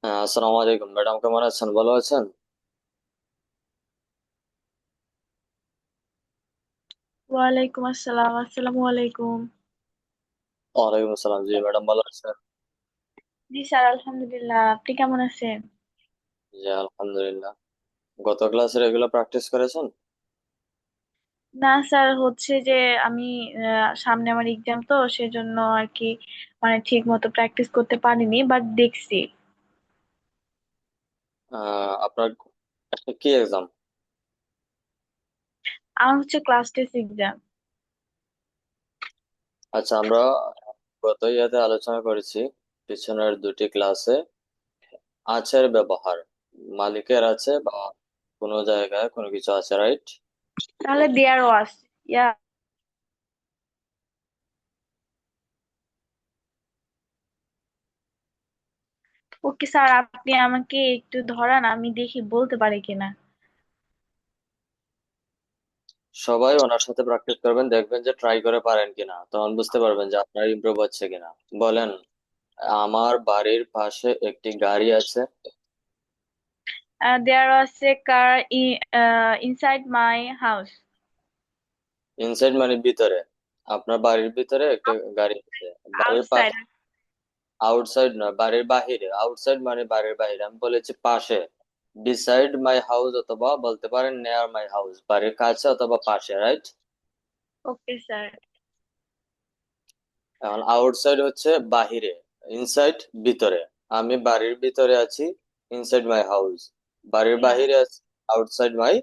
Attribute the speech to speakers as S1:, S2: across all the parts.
S1: হ্যাঁ, আসসালামু আলাইকুম ম্যাডাম, কেমন আছেন? ভালো আছেন?
S2: ওয়ালাইকুম আসসালাম, আসসালামু আলাইকুম।
S1: ওয়ালাইকুম আসসালাম। জি ম্যাডাম, ভালো আছেন?
S2: জি স্যার, আলহামদুলিল্লাহ। আপনি কেমন আছেন?
S1: জি আলহামদুলিল্লাহ। গত ক্লাসে এগুলো প্র্যাকটিস করেছেন?
S2: না স্যার, হচ্ছে যে আমি সামনে আমার এক্সাম, তো সেজন্য আর কি মানে ঠিক মতো প্র্যাকটিস করতে পারিনি, বাট দেখছি।
S1: আপনার একটা কি এক্সাম?
S2: আমার হচ্ছে ক্লাস টেস্ট এক্সাম।
S1: আচ্ছা, আমরা গত ইয়াতে আলোচনা করেছি পিছনের দুটি ক্লাসে আছের ব্যবহার। মালিকের আছে বা কোনো জায়গায় কোনো কিছু আছে, রাইট?
S2: তাহলে দেয়ার ওয়াজ, ইয়া। ওকে স্যার, আপনি আমাকে একটু ধরান, আমি দেখি বলতে পারি কিনা।
S1: সবাই ওনার সাথে প্র্যাকটিস করবেন, দেখবেন যে ট্রাই করে পারেন কিনা, তখন বুঝতে পারবেন যে আপনার ইমপ্রুভ হচ্ছে কিনা। বলেন, আমার বাড়ির পাশে একটি গাড়ি আছে।
S2: দেয়ার was a car inside my house.
S1: Inside মানে ভিতরে। আপনার বাড়ির ভিতরে একটা গাড়ি আছে। বাড়ির
S2: আউটসাইড।
S1: পাশে। আউটসাইড নয়, বাড়ির বাহিরে। আউটসাইড মানে বাড়ির বাহিরে, আমি বলেছি পাশে। বিসাইড মাই হাউস অথবা বলতে পারেন নেয়ার মাই হাউস, বাড়ির কাছে অথবা পাশে, রাইট?
S2: Okay sir.
S1: এখন আউটসাইড হচ্ছে বাহিরে, ইনসাইড ভিতরে। আমি বাড়ির ভিতরে আছি, ইনসাইড মাই হাউস। বাড়ির বাহিরে আছি, আউটসাইড মাই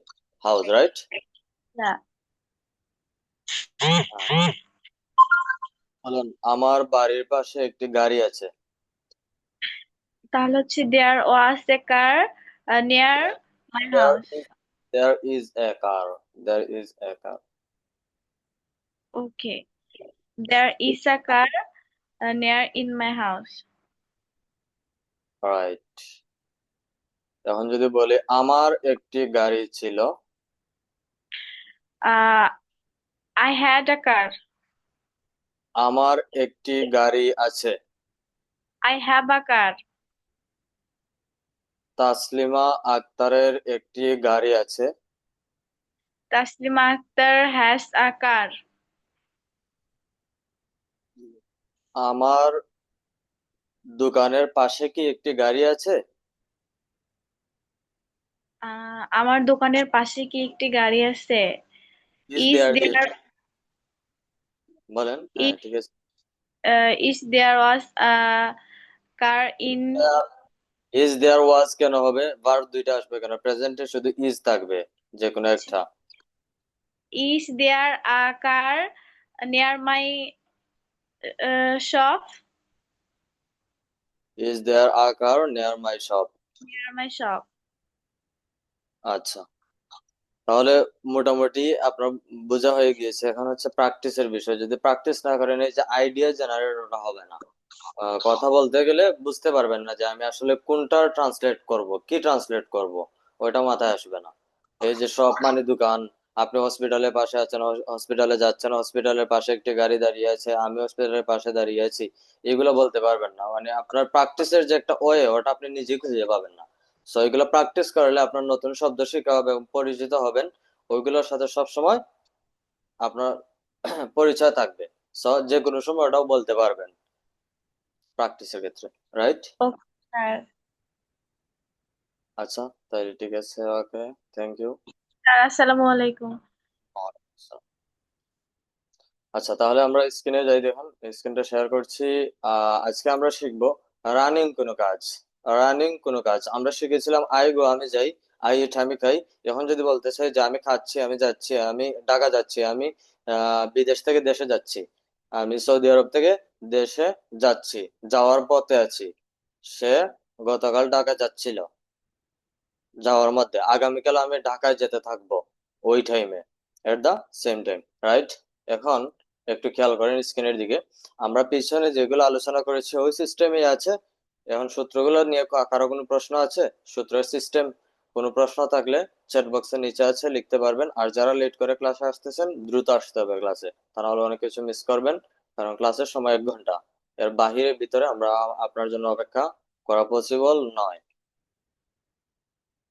S1: হাউস, রাইট? বলুন, আমার বাড়ির পাশে একটি গাড়ি আছে।
S2: তাহলে হচ্ছে there was a car near my
S1: There
S2: house.
S1: is there is a car. There is a car.
S2: Okay, there is a car near in my house.
S1: Right. এখন যদি বলি আমার একটি গাড়ি ছিল।
S2: I had a car.
S1: আমার একটি গাড়ি আছে।
S2: I have a car.
S1: Taslima আক্তারের একটি গাড়ি আছে।
S2: Taslima Akter has a car.
S1: আমার দোকানের পাশে কি একটি গাড়ি আছে?
S2: আমার দোকানের পাশে কি একটি গাড়ি আছে?
S1: ইজ
S2: ইজ
S1: দেয়ার দিয়ে
S2: দেয়ার
S1: বলেন, হ্যাঁ ঠিক আছে।
S2: Is there was a car in.
S1: Is there was কেন হবে? ভার্ব দুইটা আসবে কেন? প্রেজেন্টে শুধু ইজ থাকবে, যে কোনো একটা।
S2: Is there a car near my shop.
S1: Is there a car near my shop.
S2: Near my shop.
S1: আচ্ছা, তাহলে মোটামুটি আপনার বোঝা হয়ে গিয়েছে। এখন হচ্ছে প্র্যাকটিসের বিষয়। যদি প্র্যাকটিস না করেন, এই যে আইডিয়া জেনারেটরটা হবে না। কথা বলতে গেলে বুঝতে পারবেন না যে আমি আসলে কোনটা ট্রান্সলেট করব, কি ট্রান্সলেট করব, ওইটা মাথায় আসবে না। এই যে সব মানে দোকান, আপনি হসপিটালের পাশে আছেন, হসপিটালে যাচ্ছেন, হসপিটালের পাশে একটি গাড়ি দাঁড়িয়ে আছে, আমি হসপিটালের পাশে দাঁড়িয়ে আছি, এগুলো বলতে পারবেন না। মানে আপনার প্র্যাকটিসের যে একটা ওয়ে, ওটা আপনি নিজেই খুঁজে পাবেন না। সো এগুলো প্র্যাকটিস করলে আপনার নতুন শব্দ শেখা হবে এবং পরিচিত হবেন। ওইগুলোর সাথে সব সময় আপনার পরিচয় থাকবে। সো যে কোনো সময় ওটাও বলতে পারবেন প্র্যাকটিসের ক্ষেত্রে, রাইট?
S2: Okay sir.
S1: আচ্ছা, তাহলে ঠিক আছে, ওকে, থ্যাংক ইউ।
S2: আসসালামু আলাইকুম।
S1: আচ্ছা, তাহলে আমরা স্ক্রিনে যাই, দেখুন স্ক্রিনটা শেয়ার করছি। আজকে আমরা শিখবো রানিং কোনো কাজ। রানিং কোনো কাজ আমরা শিখেছিলাম আই গো, আমি যাই। আই ইট, আমি খাই। এখন যদি বলতে চাই যে আমি খাচ্ছি, আমি যাচ্ছি, আমি ঢাকা যাচ্ছি, আমি বিদেশ থেকে দেশে যাচ্ছি, আমি সৌদি আরব থেকে দেশে যাচ্ছি, যাওয়ার পথে আছি। সে গতকাল ঢাকা যাচ্ছিল, যাওয়ার মধ্যে। আগামীকাল আমি ঢাকায় যেতে থাকবো, ওই টাইমে, এট দা সেম টাইম, রাইট? এখন একটু খেয়াল করেন স্ক্রিনের দিকে। আমরা পিছনে যেগুলো আলোচনা করেছি ওই সিস্টেমই আছে। এখন সূত্রগুলো নিয়ে কারো কোনো প্রশ্ন আছে? সূত্রের সিস্টেম কোনো প্রশ্ন থাকলে চ্যাট বক্সের নিচে আছে, লিখতে পারবেন। আর যারা লেট করে ক্লাসে আসতেছেন, দ্রুত আসতে হবে ক্লাসে, তা নাহলে অনেক কিছু মিস করবেন। কারণ ক্লাসের সময় 1 ঘন্টা। এর বাহিরে ভিতরে আমরা আপনার জন্য অপেক্ষা করা পসিবল নয়।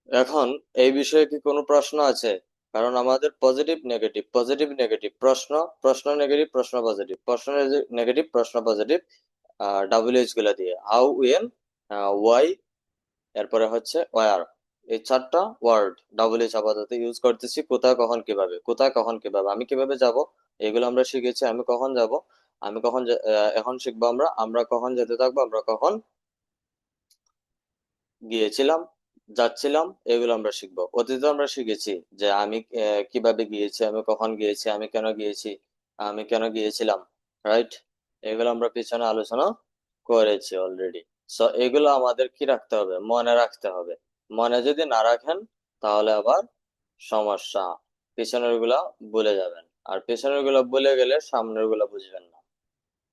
S1: এখন এই বিষয়ে কি কোনো প্রশ্ন আছে? কারণ আমাদের পজিটিভ নেগেটিভ, পজিটিভ নেগেটিভ, প্রশ্ন প্রশ্ন নেগেটিভ, প্রশ্ন পজিটিভ, প্রশ্ন নেগেটিভ, প্রশ্ন পজিটিভ, ডাব্লিউএইচ গুলা দিয়ে হাউ, ওয়েন, ওয়াই, এরপরে হচ্ছে ওয়ার। এই চারটা ওয়ার্ড ডাব্লিউএইচ আপাতত ইউজ করতেছি। কোথায়, কখন, কিভাবে, কোথায়, কখন, কিভাবে, আমি কিভাবে যাব, এগুলো আমরা শিখেছি। আমি কখন যাব, আমি কখন এখন শিখবো আমরা আমরা কখন যেতে থাকবো, আমরা কখন গিয়েছিলাম, যাচ্ছিলাম, এগুলো আমরা শিখবো। অতীতে আমরা শিখেছি যে আমি কিভাবে গিয়েছি, আমি কখন গিয়েছি, আমি কেন গিয়েছি, আমি কেন গিয়েছিলাম, রাইট? এগুলো আমরা পিছনে আলোচনা করেছি অলরেডি। সো এগুলো আমাদের কি রাখতে হবে, মনে রাখতে হবে। মনে যদি না রাখেন তাহলে আবার সমস্যা, পিছনের গুলা ভুলে যাবেন। আর পিছনের গুলা ভুলে গেলে সামনের গুলা বুঝবেন না,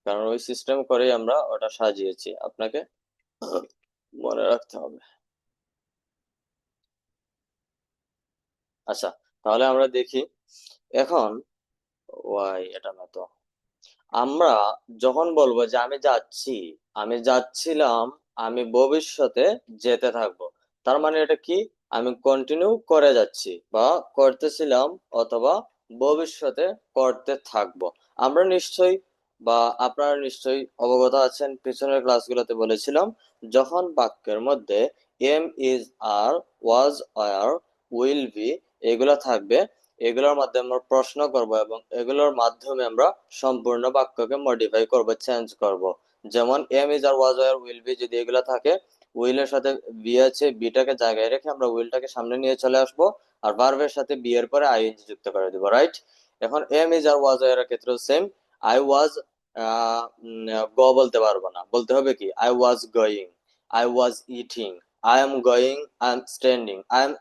S1: কারণ ওই সিস্টেম করেই আমরা ওটা সাজিয়েছি, আপনাকে মনে রাখতে হবে। আচ্ছা, তাহলে আমরা দেখি এখন। ওয়াই, এটা না তো। আমরা যখন বলবো যে আমি যাচ্ছি, আমি যাচ্ছিলাম, আমি ভবিষ্যতে যেতে থাকবো, তার মানে এটা কি? আমি কন্টিনিউ করে যাচ্ছি বা করতেছিলাম, অথবা ভবিষ্যতে করতে থাকবো। আমরা নিশ্চয়ই বা আপনারা নিশ্চয়ই অবগত আছেন, পিছনের ক্লাসগুলোতে বলেছিলাম, যখন বাক্যের মধ্যে am, is, are, was, are, will be এগুলা থাকবে, এগুলোর মাধ্যমে আমরা প্রশ্ন করব এবং এগুলোর মাধ্যমে আমরা সম্পূর্ণ বাক্যকে মডিফাই করব, চেঞ্জ করব। যেমন am, is, are, was, are, will be যদি এগুলো থাকে, উইলের সাথে বি আছে, বিটাকে জায়গায় রেখে আমরা উইলটাকে সামনে নিয়ে চলে আসব, আর ভার্বের সাথে বি এর পরে আইএনজি যুক্ত করে দিব, রাইট? এখন এম, ইজ, আর, ওয়াজ, এর ক্ষেত্রে সেম। আই ওয়াজ, গ বলতে পারবো না, বলতে হবে কি I was going, I was eating, I am going, I am standing, I am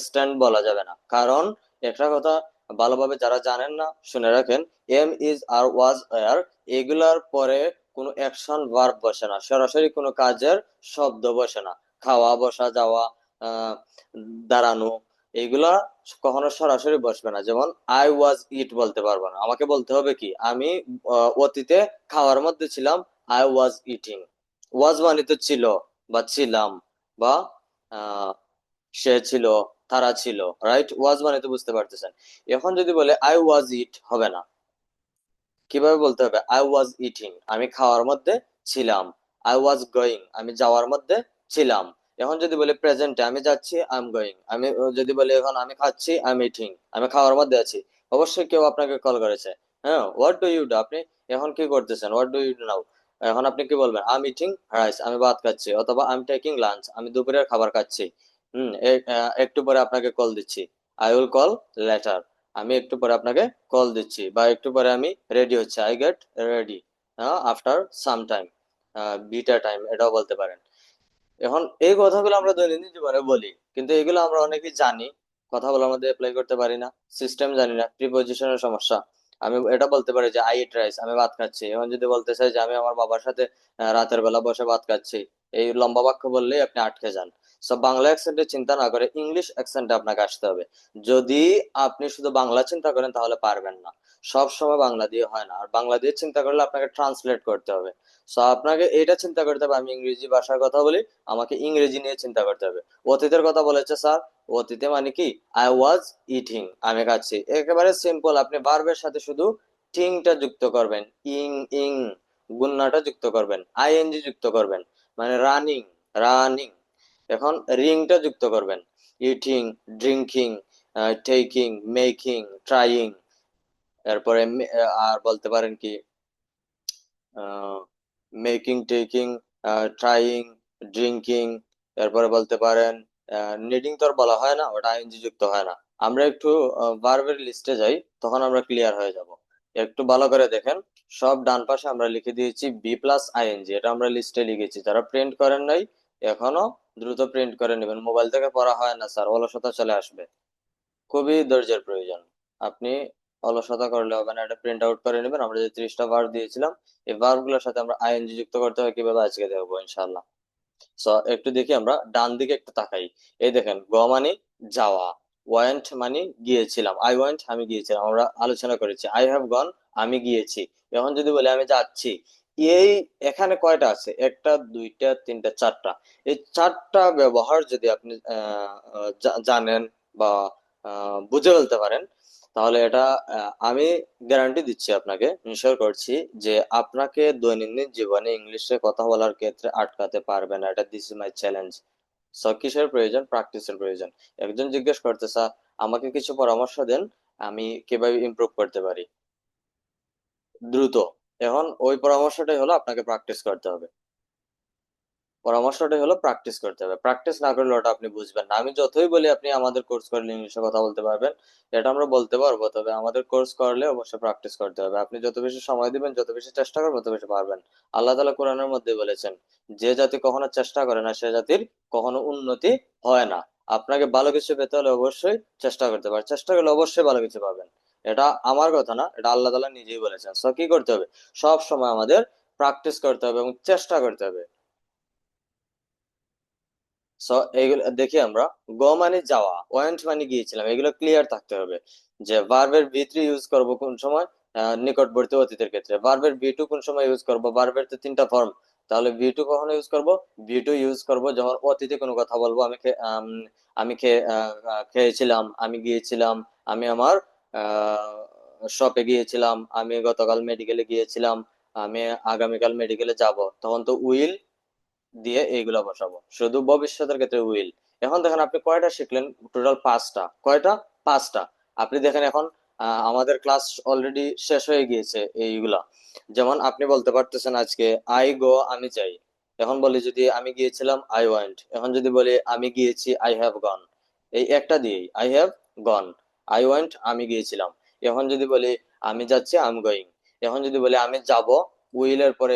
S1: stand বলা যাবে না, কারণ একটা কথা ভালোভাবে যারা জানেন না শুনে রাখেন, এম, ইজ, আর, ওয়াজ, আর এগুলার পরে কোনো অ্যাকশন ভার্ব বসে না, সরাসরি কোনো কাজের শব্দ বসে না। খাওয়া, বসা, যাওয়া, আহ দাঁড়ানো, এগুলা কখনো সরাসরি বসবে না। যেমন আই ওয়াজ ইট বলতে পারবো না, আমাকে বলতে হবে কি আমি অতীতে খাওয়ার মধ্যে ছিলাম, আই ওয়াজ ইটিং। ওয়াজ মানে তো ছিল বা ছিলাম, বা আহ সে ছিল, তারা ছিল, রাইট? ওয়াজ মানে তো বুঝতে পারতেছেন। এখন যদি বলে আই ওয়াজ ইট, হবে না। কিভাবে বলতে হবে? আই ওয়াজ ইটিং, আমি খাওয়ার মধ্যে ছিলাম। আই ওয়াজ গোয়িং, আমি যাওয়ার মধ্যে ছিলাম। এখন যদি বলি প্রেজেন্টে, আমি যাচ্ছি, আই এম গোয়িং। আমি যদি বলি এখন আমি খাচ্ছি, আই এম ইটিং, আমি খাওয়ার মধ্যে আছি। অবশ্যই কেউ আপনাকে কল করেছে, হ্যাঁ, হোয়াট ডু ইউ ডু, আপনি এখন কি করতেছেন, what do you do now. এখন আপনি কি বলবেন? আই এম ইটিং রাইস, আমি ভাত খাচ্ছি, অথবা আই এম টেকিং লাঞ্চ, আমি দুপুরের খাবার খাচ্ছি। একটু পরে আপনাকে কল দিচ্ছি, আই উইল কল লেটার, আমি একটু পরে আপনাকে কল দিচ্ছি, বা একটু পরে আমি রেডি হচ্ছি, I get ready after some time, beta time, এটাও বলতে পারেন। এখন এই কথাগুলো আমরা দৈনন্দিন জীবনে বলি, কিন্তু এগুলো আমরা অনেকেই জানি, কথা বলার মধ্যে অ্যাপ্লাই করতে পারি না, সিস্টেম জানি না, প্রিপজিশনের সমস্যা। আমি এটা বলতে পারি যে আই ইট রাইস, আমি ভাত খাচ্ছি। এখন যদি বলতে চাই যে আমি আমার বাবার সাথে রাতের বেলা বসে ভাত খাচ্ছি, এই লম্বা বাক্য বললেই আপনি আটকে যান। সব বাংলা অ্যাকসেন্টে চিন্তা না করে ইংলিশ অ্যাকসেন্টে আপনাকে আসতে হবে। যদি আপনি শুধু বাংলা চিন্তা করেন তাহলে পারবেন না, সব সময় বাংলা দিয়ে হয় না, আর বাংলা দিয়ে চিন্তা করলে আপনাকে ট্রান্সলেট করতে হবে। সো আপনাকে এটা চিন্তা করতে হবে আমি ইংরেজি ভাষার কথা বলি, আমাকে ইংরেজি নিয়ে চিন্তা করতে হবে। অতীতের কথা বলেছে স্যার, অতীতে মানে কি আই ওয়াজ ইটিং, আমি খাচ্ছি, একেবারে সিম্পল। আপনি ভার্বের সাথে শুধু টিংটা যুক্ত করবেন, ইং, ইং, গুন্নাটা যুক্ত করবেন, আইএনজি যুক্ত করবেন, মানে রানিং, রানিং। এখন রিংটা যুক্ত করবেন, eating, drinking, taking, making, trying. এরপরে আর বলতে পারেন কি মেকিং, টেকিং, ট্রাইং, ড্রিঙ্কিং। এরপরে বলতে পারেন নিডিং, তো আর বলা হয় না, ওটা আইএনজি যুক্ত হয় না। আমরা একটু ভার্বের লিস্টে যাই, তখন আমরা ক্লিয়ার হয়ে যাব। একটু ভালো করে দেখেন, সব ডান পাশে আমরা লিখে দিয়েছি বি প্লাস আইএনজি, এটা আমরা লিস্টে লিখেছি। যারা প্রিন্ট করেন নাই এখনো, দ্রুত প্রিন্ট করে নেবেন, মোবাইল থেকে পড়া হয় না স্যার, অলসতা চলে আসবে, খুবই ধৈর্যের প্রয়োজন। আপনি অলসতা করলে হবে না, এটা প্রিন্ট আউট করে নেবেন। আমরা যে 30টা ভার্ব দিয়েছিলাম, এই ভার্ব গুলোর সাথে আমরা আইএনজি যুক্ত করতে হয় কিভাবে আজকে দেখবো ইনশাল্লাহ। সো একটু দেখি, আমরা ডান দিকে একটু তাকাই। এই দেখেন, গ মানে যাওয়া, ওয়েন্ট মানে গিয়েছিলাম, আই ওয়েন্ট আমি গিয়েছিলাম, আমরা আলোচনা করেছি। আই হ্যাভ গন আমি গিয়েছি। এখন যদি বলি আমি যাচ্ছি, এই এখানে কয়টা আছে? একটা, দুইটা, তিনটা, চারটা। এই চারটা ব্যবহার যদি আপনি জানেন বা বুঝে ফেলতে পারেন, তাহলে এটা আমি গ্যারান্টি দিচ্ছি, আপনাকে ইনশিওর করছি যে আপনাকে দৈনন্দিন জীবনে ইংলিশে কথা বলার ক্ষেত্রে আটকাতে পারবে না। এটা this is my challenge. So কিসের প্রয়োজন? প্র্যাকটিসের প্রয়োজন। একজন জিজ্ঞেস করতে, স্যার আমাকে কিছু পরামর্শ দেন, আমি কিভাবে ইমপ্রুভ করতে পারি দ্রুত। এখন ওই পরামর্শটাই হলো আপনাকে প্র্যাকটিস করতে হবে। পরামর্শটাই হলো প্র্যাকটিস করতে হবে। প্র্যাকটিস না করলে ওটা আপনি বুঝবেন না। আমি যতই বলি আপনি আমাদের কোর্স করলে ইংলিশে কথা বলতে পারবেন, এটা আমরা বলতে পারবো, তবে আমাদের কোর্স করলে অবশ্যই প্র্যাকটিস করতে হবে। আপনি যত বেশি সময় দিবেন, যত বেশি চেষ্টা করবেন, তত বেশি পারবেন। আল্লাহ তাআলা কোরআনের মধ্যে বলেছেন, যে জাতি কখনো চেষ্টা করে না সে জাতির কখনো উন্নতি হয় না। আপনাকে ভালো কিছু পেতে হলে অবশ্যই চেষ্টা করতে পারেন, চেষ্টা করলে অবশ্যই ভালো কিছু পাবেন। এটা আমার কথা না, এটা আল্লাহ তাআলা নিজেই বলেছেন। সো কি করতে হবে? সব সময় আমাদের প্র্যাকটিস করতে হবে এবং চেষ্টা করতে হবে। সো এইগুলো দেখি আমরা। গো মানে যাওয়া, ওয়েন্ট মানে গিয়েছিলাম, এগুলো ক্লিয়ার থাকতে হবে। যে ভার্বের ভি থ্রি ইউজ করব কোন সময়? নিকটবর্তী অতীতের ক্ষেত্রে। ভার্বের ভি টু কোন সময় ইউজ করব? ভার্বের তো তিনটা ফর্ম, তাহলে ভি টু কখনো ইউজ করব? ভি টু ইউজ করব যখন অতীতে কোনো কথা বলবো। আমি খেয়েছিলাম, আমি গিয়েছিলাম, আমি আমার শপে গিয়েছিলাম, আমি গতকাল মেডিকেলে গিয়েছিলাম, আমি আগামীকাল মেডিকেলে যাব, তখন তো উইল দিয়ে এইগুলা বসাবো। শুধু ভবিষ্যতের ক্ষেত্রে উইল। এখন দেখেন আপনি কয়টা শিখলেন? টোটাল পাঁচটা। কয়টা? পাঁচটা। আপনি দেখেন এখন আমাদের ক্লাস অলরেডি শেষ হয়ে গিয়েছে এইগুলা। যেমন আপনি বলতে পারতেছেন আজকে আই গো, আমি যাই। এখন বলি যদি আমি গিয়েছিলাম, আই ওয়েন্ট। এখন যদি বলি আমি গিয়েছি, আই হ্যাভ গন। এই একটা দিয়েই, I have gone. I went, আমি গিয়েছিলাম। এখন যদি বলি আমি যাচ্ছি, আই এম গোয়িং। এখন যদি বলি আমি যাব, উইল এর পরে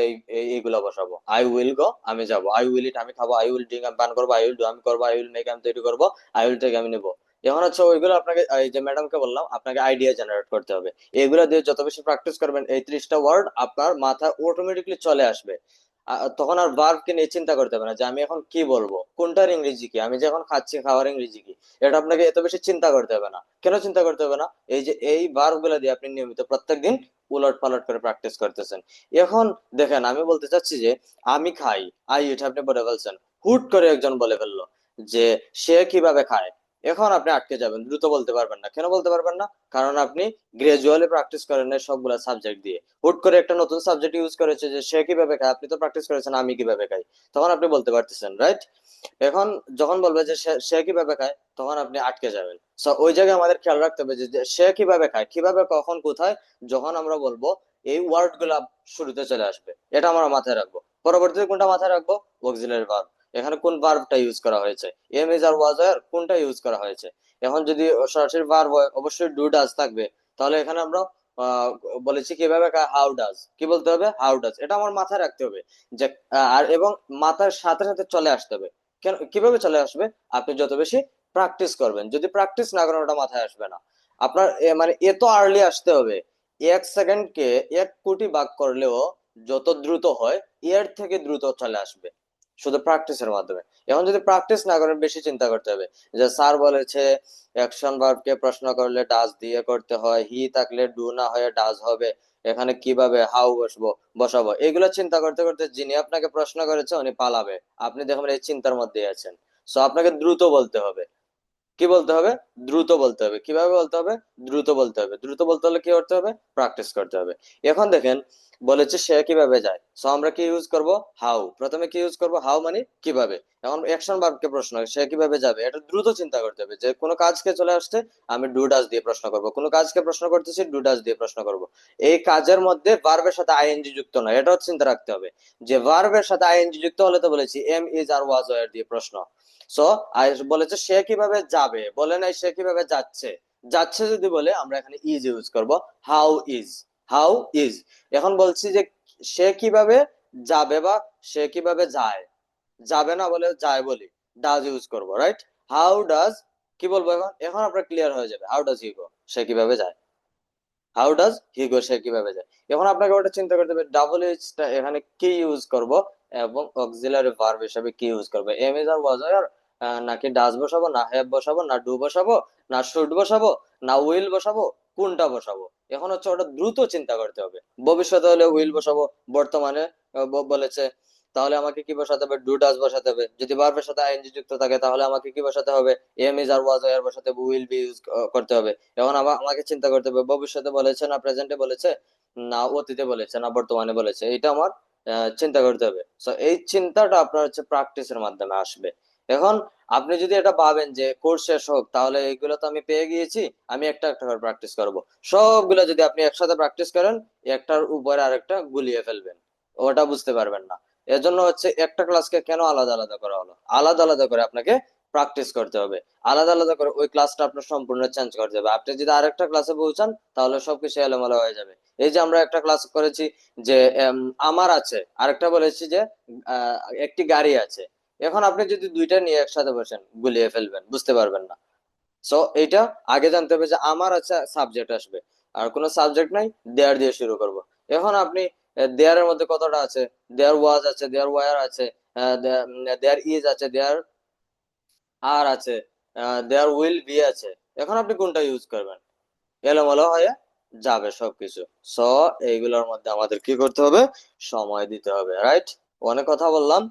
S1: এইগুলা বসাবো। আই উইল গো, আমি যাব। আই উইল ইট, আমি খাবো। আই উইল ড্রিঙ্ক, আমি পান করবো। আই উইল ডু, আমি করবো। আই উইল মেক, আমি তৈরি করবো। আই উইল টেক, আমি নেবো। এখন হচ্ছে ওইগুলো আপনাকে, এই যে ম্যাডামকে বললাম আপনাকে আইডিয়া জেনারেট করতে হবে। এগুলা দিয়ে যত বেশি প্র্যাকটিস করবেন, এই 30টা ওয়ার্ড আপনার মাথায় অটোমেটিকলি চলে আসবে। তখন আর ভার্বকে নিয়ে চিন্তা করতে হবে না যে আমি এখন কি বলবো, কোনটার ইংরেজি কি, আমি যে এখন খাচ্ছি খাওয়ার ইংরেজি কি। এটা আপনাকে এত বেশি চিন্তা করতে হবে না। কেন চিন্তা করতে হবে না? এই যে এই ভার্ব গুলা দিয়ে আপনি নিয়মিত প্রত্যেকদিন উলট পালট করে প্র্যাকটিস করতেছেন। এখন দেখেন আমি বলতে চাচ্ছি যে আমি খাই, আই ইট, আপনি বলে ফেলছেন। হুট করে একজন বলে ফেললো যে সে কিভাবে খায়। এখন আপনি আটকে যাবেন, দ্রুত বলতে পারবেন না। কেন বলতে পারবেন না? কারণ আপনি গ্রাজুয়ালি প্র্যাকটিস করেন নাই সবগুলা সাবজেক্ট দিয়ে। হুট করে একটা নতুন সাবজেক্ট ইউজ করেছে যে সে কিভাবে খায়, আপনি তো প্র্যাকটিস করেছেন আমি কিভাবে খাই। তখন আপনি বলতে পারতেছেন, রাইট? এখন যখন বলবে যে সে কিভাবে খায়, তখন আপনি আটকে যাবেন। সো ওই জায়গায় আমাদের খেয়াল রাখতে হবে যে সে কিভাবে খায়, কিভাবে, কখন, কোথায়। যখন আমরা বলবো এই ওয়ার্ড গুলা শুরুতে চলে আসবে, এটা আমরা মাথায় রাখবো। পরবর্তীতে কোনটা মাথায় রাখবো? Auxiliary verb. এখানে কোন ভার্বটা ইউজ করা হয়েছে, এম ইজ আর ওয়াজ আর কোনটা ইউজ করা হয়েছে। এখন যদি সরাসরি ভার্ব হয় অবশ্যই ডু ডাজ থাকবে। তাহলে এখানে আমরা আহ, বলেছি কিভাবে খায়, হাউ ডাজ। কি বলতে হবে? How does. এটা আমার মাথায় রাখতে হবে যে আর এবং মাথার সাথে সাথে চলে আসতে হবে। কেন, কিভাবে চলে আসবে? আপনি যত বেশি প্র্যাকটিস করবেন। যদি প্র্যাকটিস না করেন ওটা মাথায় আসবে না। আপনার মানে এত আর্লি আসতে হবে। 1 সেকেন্ডকে 1 কোটি ভাগ করলেও যত দ্রুত হয়, এর থেকে দ্রুত চলে আসবে শুধু প্র্যাকটিসের মাধ্যমে। এখন যদি প্র্যাকটিস না করেন, বেশি চিন্তা করতে হবে যে স্যার বলেছে অ্যাকশন ভার্বকে প্রশ্ন করলে ডাজ দিয়ে করতে হয়, হি থাকলে ডু না হয়ে ডাজ হবে, এখানে কিভাবে হাউ বসাবো। এগুলো চিন্তা করতে করতে যিনি আপনাকে প্রশ্ন করেছে উনি পালাবে। আপনি দেখবেন এই চিন্তার মধ্যে আছেন। সো আপনাকে দ্রুত বলতে হবে। কি বলতে হবে? দ্রুত বলতে হবে। কিভাবে বলতে হবে? দ্রুত বলতে হবে। দ্রুত বলতে হলে কি করতে হবে? প্র্যাকটিস করতে হবে। এখন দেখেন বলেছে সে কিভাবে যায়, সো আমরা কি ইউজ করব? হাউ। প্রথমে কি ইউজ করব? হাউ মানে কিভাবে। এখন অ্যাকশন ভার্বকে প্রশ্ন, সে কিভাবে যাবে, এটা দ্রুত চিন্তা করতে হবে। যে কোনো কাজকে চলে আসছে, আমি ডু ডাজ দিয়ে প্রশ্ন করব। কোনো কাজকে প্রশ্ন করতেছি, ডু ডাজ দিয়ে প্রশ্ন করব। এই কাজের মধ্যে ভার্বের সাথে আইএনজি যুক্ত নয়, এটাও চিন্তা রাখতে হবে। যে ভার্বের সাথে আইএনজি যুক্ত হলে তো বলেছি am is are was were দিয়ে প্রশ্ন। সো বলেছে সে কিভাবে যাবে, বলে নাই সে কিভাবে যাচ্ছে। যাচ্ছে যদি বলে আমরা এখানে ইজ ইউজ করব। How is, how is. এখন বলছি যে সে কিভাবে যাবে বা সে কিভাবে যায়, যাবে না বলে যায় বলি, ডাজ ইউজ করব, রাইট? হাউ ডাজ, কি বলবো এখন? এখন আপনার ক্লিয়ার হয়ে যাবে। হাউ ডাজ হি গো, সে কিভাবে যায়। হাউ ডাজ হি গো, সে কিভাবে যায়। এখন আপনাকে ওটা চিন্তা করতে হবে ডাবল এইচটা এখানে কি ইউজ করব এবং অক্সিলারি ভার্ব হিসেবে কি ইউজ করব। এম ইজ আর ওয়াজ আর নাকি ডাজ বসাবো, না হ্যাভ বসাবো, না ডু বসাবো, না শুড বসাবো, না উইল বসাবো, কোনটা বসাবো। এখন হচ্ছে ওটা দ্রুত চিন্তা করতে হবে। ভবিষ্যতে হলে উইল বসাবো, বর্তমানে বলেছে, তাহলে আমাকে কি বসাতে হবে, ডু ডাজ বসাতে হবে। যদি ভার্বের সাথে আইএনজি যুক্ত থাকে তাহলে আমাকে কি বসাতে হবে, এম ইজ আর ওয়াজ আর বসাতে হবে, উইল বি ইউজ করতে হবে। এখন আবার আমাকে চিন্তা করতে হবে ভবিষ্যতে বলেছে না প্রেজেন্টে বলেছে, না অতীতে বলেছে, না বর্তমানে বলেছে, এটা আমার চিন্তা করতে হবে। তো এই চিন্তাটা আপনার হচ্ছে প্র্যাকটিসের মাধ্যমে আসবে। এখন আপনি যদি এটা ভাবেন যে কোর্স শেষ হোক, তাহলে এগুলো তো আমি পেয়ে গিয়েছি, আমি একটা একটা করে প্র্যাকটিস করব, সবগুলো যদি আপনি একসাথে প্র্যাকটিস করেন, একটার উপরে আরেকটা গুলিয়ে ফেলবেন, ওটা বুঝতে পারবেন না। এজন্য হচ্ছে একটা ক্লাসকে কেন আলাদা আলাদা করা হলো, আলাদা আলাদা করে আপনাকে প্র্যাকটিস করতে হবে। আলাদা আলাদা করে ওই ক্লাসটা আপনার সম্পূর্ণ চেঞ্জ করতে হবে। আপনি যদি আরেকটা ক্লাসে পৌঁছান তাহলে সবকিছু এলোমেলো হয়ে যাবে। এই যে আমরা একটা ক্লাস করেছি যে আমার আছে, আরেকটা বলেছি যে আহ, একটি গাড়ি আছে। এখন আপনি যদি দুইটা নিয়ে একসাথে বসেন, গুলিয়ে ফেলবেন, বুঝতে পারবেন না। সো এইটা আগে জানতে হবে যে আমার আছে সাবজেক্ট আসবে, আর কোনো সাবজেক্ট নাই, দেয়ার দিয়ে শুরু করব। এখন আপনি দেয়ারের মধ্যে কতটা আছে, দেয়ার ওয়াজ আছে, দেয়ার ওয়ার আছে, দেয়ার ইজ আছে, দেয়ার আর আছে, দেয়ার উইল বি আছে। এখন আপনি কোনটা ইউজ করবেন, এলোমেলো হয়ে যাবে সবকিছু। সো এইগুলোর মধ্যে আমাদের কি করতে হবে, সময় দিতে হবে, রাইট? অনেক কথা বললাম,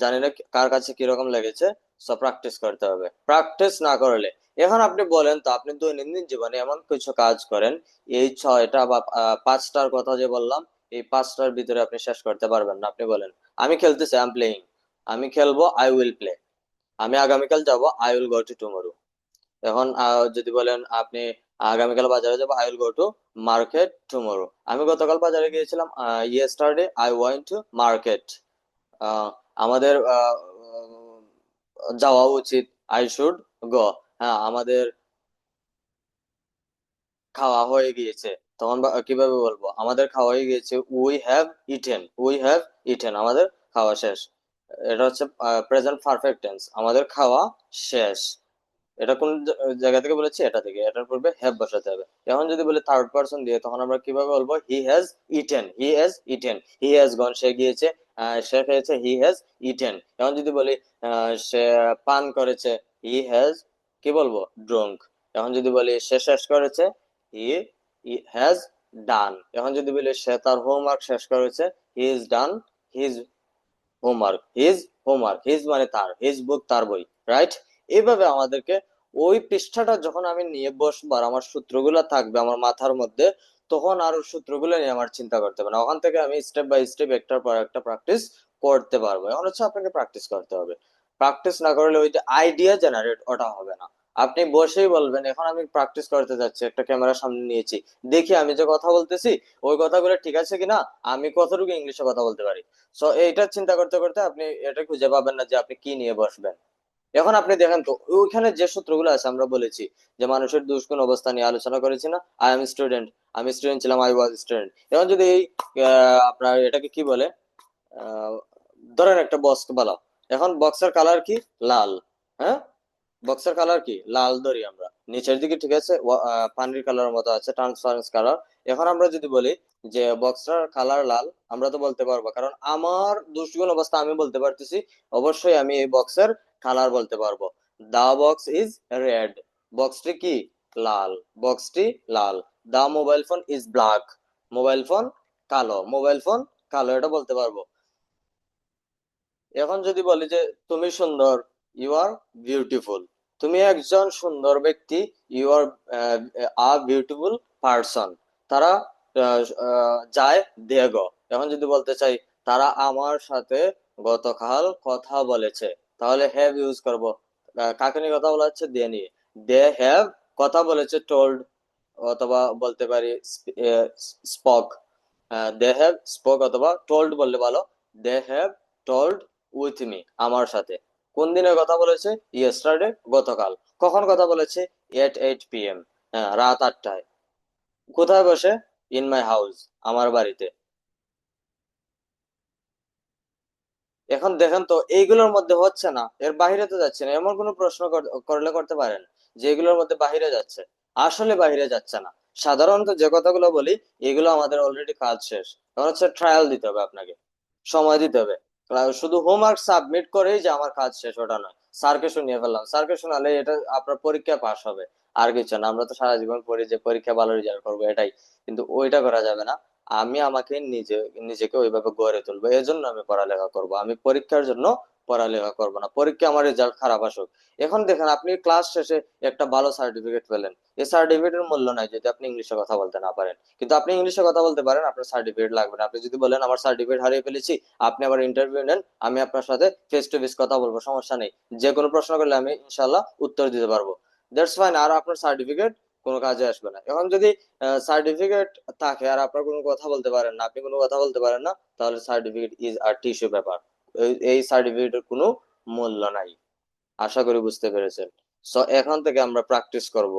S1: জানি না কার কাছে কিরকম লেগেছে। সো প্র্যাকটিস করতে হবে, প্র্যাকটিস না করলে, এখন আপনি বলেন তো, আপনি দৈনন্দিন জীবনে এমন কিছু কাজ করেন, এই ছয়টা বা পাঁচটার কথা যে বললাম, এই পাঁচটার ভিতরে আপনি শেষ করতে পারবেন না। আপনি বলেন আমি খেলতেছি, আই এম প্লেইং, আমি খেলবো, আই উইল প্লে, আমি আগামীকাল যাব, I will go to tomorrow. এখন যদি বলেন আপনি আগামীকাল বাজারে যাবো, I will go to market tomorrow. আমি গতকাল বাজারে গিয়েছিলাম, yesterday I went to market. আমাদের যাওয়া উচিত, আই শুড গো। হ্যাঁ, আমাদের খাওয়া হয়ে গিয়েছে, তখন কিভাবে বলবো, আমাদের খাওয়া হয়ে গিয়েছে, we have eaten, we have eaten, আমাদের খাওয়া শেষ। এটা হচ্ছে প্রেজেন্ট পারফেক্ট টেন্স, আমাদের খাওয়া শেষ। এটা কোন জায়গা থেকে বলেছি, এটা থেকে, এটার পূর্বে হ্যাভ বসাতে হবে। এখন যদি বলি থার্ড পারসন দিয়ে, তখন আমরা কিভাবে বলবো, he has eaten, he has eaten, he has gone, সে গিয়েছে, সে খেয়েছে, হি হ্যাজ ইটেন। এখন যদি বলি সে পান করেছে, হি হ্যাজ, কি বলবো, ড্রঙ্ক। এখন যদি বলি সে শেষ করেছে, হি হ্যাজ ডান। এখন যদি বলি সে তার হোমওয়ার্ক শেষ করেছে, he is done his homework, his homework, his মানে তার, হিজ বুক তার বই, রাইট? এইভাবে আমাদেরকে ওই পৃষ্ঠাটা যখন আমি নিয়ে বসবো আর আমার সূত্রগুলো থাকবে আমার মাথার মধ্যে, তখন আর ওই সূত্রগুলো নিয়ে আমার চিন্তা করতে হবে না। ওখান থেকে আমি স্টেপ বাই স্টেপ একটার পর একটা প্র্যাকটিস করতে পারবো। এখন হচ্ছে আপনাকে প্র্যাকটিস করতে হবে। প্র্যাকটিস না করলে ওই যে আইডিয়া জেনারেট, ওটা হবে না। আপনি বসেই বলবেন এখন আমি প্র্যাকটিস করতে যাচ্ছি, একটা ক্যামেরার সামনে নিয়েছি, দেখি আমি যে কথা বলতেছি ওই কথাগুলো ঠিক আছে কিনা, আমি কতটুকু ইংলিশে কথা বলতে পারি। সো এইটা চিন্তা করতে করতে আপনি এটা খুঁজে পাবেন না যে আপনি কি নিয়ে বসবেন। এখন আপনি দেখেন তো ওইখানে যে সূত্রগুলো আছে, আমরা বলেছি যে মানুষের দুষ্গুণ অবস্থা নিয়ে আলোচনা করেছি না, আই এম স্টুডেন্ট, আমি স্টুডেন্ট ছিলাম, আই ওয়াজ স্টুডেন্ট। এখন যদি এই আপনার এটাকে কি বলে, আহ, ধরেন একটা বক্স বলা, এখন বক্সের কালার কি, লাল। হ্যাঁ, বক্সের কালার কি, লাল ধরি আমরা, নিচের দিকে ঠিক আছে পানির কালার মতো আছে, ট্রান্সপারেন্স কালার। এখন আমরা যদি বলি যে বক্সটার কালার লাল, আমরা তো বলতে পারবো, কারণ আমার দুষ্গুণ অবস্থা আমি বলতে পারতেছি, অবশ্যই আমি এই বক্সের কালার বলতে পারবো। দা বক্স ইজ রেড, বক্সটি কি, লাল, বক্সটি লাল। The mobile phone is black, mobile phone কালো, মোবাইল ফোন কালো, এটা বলতে পারবো। এখন যদি বলি যে তুমি সুন্দর, ইউ আর বিউটিফুল, তুমি একজন সুন্দর ব্যক্তি, you are a beautiful person. তারা যায় দেগো। এখন যদি বলতে চাই তারা আমার সাথে গতকাল কথা বলেছে, তাহলে হ্যাভ ইউজ করব। কাকে নিয়ে কথা বলা হচ্ছে, দে নিয়ে, দে হ্যাভ কথা বলেছে, টোল্ড, অথবা বলতে পারি স্পক। দে হ্যাভ স্পোক অথবা টোল্ড বললে ভালো। They have told with me, আমার সাথে। কোন দিনের কথা বলেছে, ইয়েস্টারডে, গতকাল। কখন কথা বলেছে, এট 8 p.m, হ্যাঁ, রাত 8টায়। কোথায় বসে, ইন মাই হাউস, আমার বাড়িতে। এখন দেখেন তো এইগুলোর মধ্যে হচ্ছে না, এর বাইরে তো যাচ্ছে না, এমন কোনো প্রশ্ন করলে করতে পারেন যে এগুলোর মধ্যে বাহিরে যাচ্ছে, আসলে বাহিরে যাচ্ছে না। সাধারণত যে কথাগুলো বলি এগুলো আমাদের অলরেডি কাজ শেষ। এখন হচ্ছে ট্রায়াল দিতে হবে আপনাকে, সময় দিতে হবে। শুধু হোমওয়ার্ক সাবমিট করেই যে আমার কাজ শেষ, ওটা নয়। স্যারকে শুনিয়ে ফেললাম, স্যারকে শোনালে এটা আপনার পরীক্ষায় পাশ হবে, আর কিছু না। আমরা তো সারা জীবন পড়ি যে পরীক্ষা ভালো রেজাল্ট করবো, এটাই। কিন্তু ওইটা করা যাবে না। আমি আমাকে নিজেকে ওইভাবে গড়ে তুলবো, এজন্য আমি পড়ালেখা করব। আমি পরীক্ষার জন্য পড়ালেখা করব না। পরীক্ষা আমার রেজাল্ট খারাপ আসুক। এখন দেখেন, আপনি ক্লাস শেষে একটা ভালো সার্টিফিকেট পেলেন, এই সার্টিফিকেটের মূল্য নাই যদি আপনি ইংলিশে কথা বলতে না পারেন। কিন্তু আপনি ইংলিশে কথা বলতে পারেন, আপনার সার্টিফিকেট লাগবে না। আপনি যদি বলেন আমার সার্টিফিকেট হারিয়ে ফেলেছি, আপনি আবার ইন্টারভিউ নেন, আমি আপনার সাথে ফেস টু ফেস কথা বলবো, সমস্যা নেই। যে কোনো প্রশ্ন করলে আমি ইনশাল্লাহ উত্তর দিতে পারবো। That's fine. আর আপনার সার্টিফিকেট কোনো কাজে আসবে না। এখন যদি সার্টিফিকেট থাকে আর আপনার কোনো কথা বলতে পারেন না, আপনি কোনো কথা বলতে পারেন না, তাহলে certificate is are tissue paper. এই সার্টিফিকেটের কোনো মূল্য নাই। আশা করি বুঝতে পেরেছেন। সো এখন থেকে আমরা প্র্যাকটিস করব।